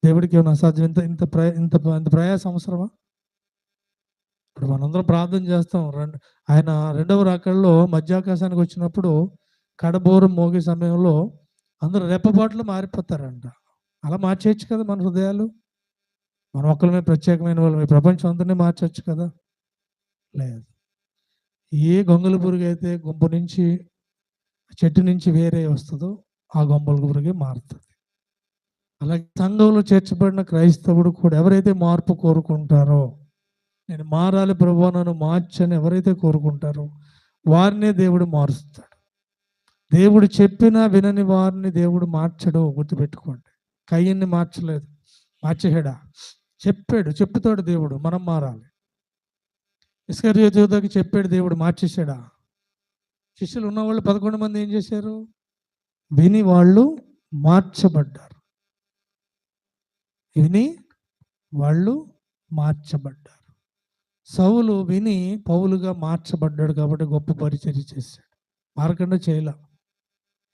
దేవుడికి ఏమైనా అసాధ్యం? ఇంత ప్రయాస అవసరమా? ఇప్పుడు మనందరం ప్రార్థన చేస్తాం. ఆయన 2వ రాకడలో మధ్యాకాశానికి వచ్చినప్పుడు కడబోరం మోగే సమయంలో అందరూ రెప్పపాట్లు మారిపోతారంట. అలా మార్చేయచ్చు కదా మన హృదయాలు. మనం ఒక్కరిమే ప్రత్యేకమైన వాళ్ళు, ప్రపంచం అందరినీ మార్చవచ్చు కదా? లేదు. ఏ గొంగళ పురుగు అయితే గుంపు నుంచి, చెట్టు నుంచి వేరే వస్తుందో ఆ గొంగళ పురుగే మారుతుంది. అలాగే సంఘంలో చేర్చబడిన క్రైస్తవుడు కూడా ఎవరైతే మార్పు కోరుకుంటారో, నేను మారాలి ప్రభువా నన్ను మార్చని ఎవరైతే కోరుకుంటారో వారినే దేవుడు మారుస్తాడు. దేవుడు చెప్పినా వినని వారిని దేవుడు మార్చడు, గుర్తుపెట్టుకోండి. కయ్యన్ని మార్చలేదు, మార్చేసాడా? చెప్పుతాడు దేవుడు, మనం మారాలి. ఇస్కరియోతుకి చెప్పాడు దేవుడు, మార్చేసాడా? శిష్యులు ఉన్నవాళ్ళు 11 మంది ఏం చేశారు? విని వాళ్ళు మార్చబడ్డారు. విని వాళ్ళు మార్చబడ్డారు. సౌలు విని పౌలుగా మార్చబడ్డాడు కాబట్టి గొప్ప పరిచర్య చేశాడు. మారకుండా చేయలే.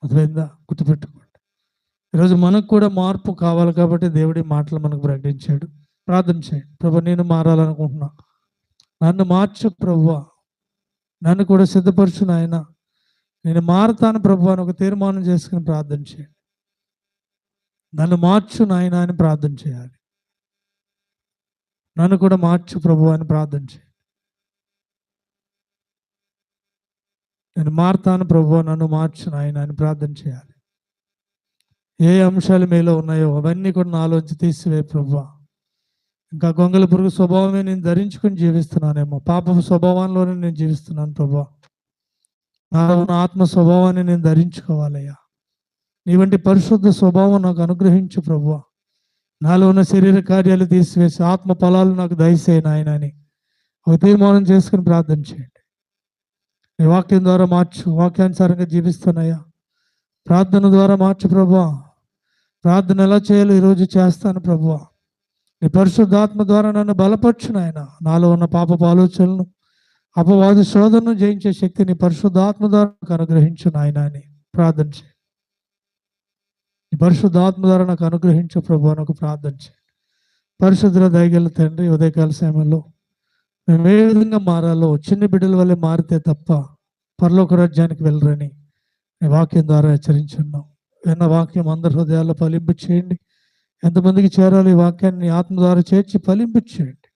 అర్థమైందా? గుర్తుపెట్టుకోండి. ఈరోజు మనకు కూడా మార్పు కావాలి కాబట్టి దేవుడి మాటలు మనకు ప్రకటించాడు. ప్రార్థన చేయండి. ప్రభు, నేను మారాలనుకుంటున్నా, నన్ను మార్చు ప్రభువా, నన్ను కూడా సిద్ధపరచు నాయన, నేను మారుతాను ప్రభు అని ఒక తీర్మానం చేసుకుని ప్రార్థన చేయండి. నన్ను మార్చు నాయన అని ప్రార్థన చేయాలి. నన్ను కూడా మార్చు ప్రభు అని ప్రార్థన చేయండి. నేను మారుతాను ప్రభు, నన్ను మార్చు నాయన అని ప్రార్థన చేయాలి. ఏ అంశాలు మీలో ఉన్నాయో అవన్నీ కూడా నాలోంచి తీసివే ప్రభు. ఇంకా గొంగళ పురుగు స్వభావమే నేను ధరించుకుని జీవిస్తున్నానేమో, పాపపు స్వభావంలోనే నేను జీవిస్తున్నాను ప్రభు. నాలో ఉన్న ఆత్మ స్వభావాన్ని నేను ధరించుకోవాలయ్యా. నీ వంటి పరిశుద్ధ స్వభావం నాకు అనుగ్రహించు ప్రభు. నాలో ఉన్న శరీర కార్యాలు తీసివేసి ఆత్మ ఫలాలు నాకు దయచేయి నాయన అని ఒక తీర్మానం చేసుకుని ప్రార్థన చేయండి. నీ వాక్యం ద్వారా మార్చు, వాక్యానుసారంగా జీవిస్తున్నాయా. ప్రార్థన ద్వారా మార్చు ప్రభు. ప్రార్థన ఎలా చేయాలో ఈరోజు చేస్తాను ప్రభు. నీ పరిశుద్ధాత్మ ద్వారా నన్ను బలపరచు నాయన. నాలో ఉన్న పాపపు ఆలోచనలను, అపవాద శోధనను జయించే శక్తిని పరిశుద్ధాత్మ ద్వారా నాకు అనుగ్రహించు నాయన అని ప్రార్థన చేయండి. నీ పరిశుద్ధాత్మ ద్వారా నాకు అనుగ్రహించు ప్రభు అని ఒక ప్రార్థన చేయండి. పరిశుద్ధుల దయగల తండ్రి, ఉదయకాల సమయంలో మేము ఏ విధంగా మారాలో చిన్న బిడ్డల వల్లే మారితే తప్ప పరలోక రాజ్యానికి వెళ్ళరని నీ వాక్యం ద్వారా హెచ్చరించున్నాం. విన్న వాక్యం అందరి హృదయాల్లో ఫలింపు చేయండి. ఎంతమందికి చేరాలి ఈ వాక్యాన్ని ఆత్మ ద్వారా చేర్చి ఫలింపు చేయండి.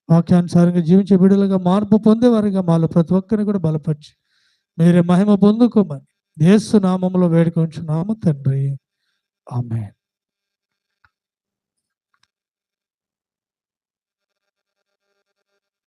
వాక్యానుసారంగా జీవించే బిడ్డలుగా మార్పు పొందేవారిగా మాలో ప్రతి ఒక్కరిని కూడా బలపరిచి మీరే మహిమ పొందుకోమని యేసు నామములో వేడుకొంచున్నాము తండ్రి. ఆమేన్.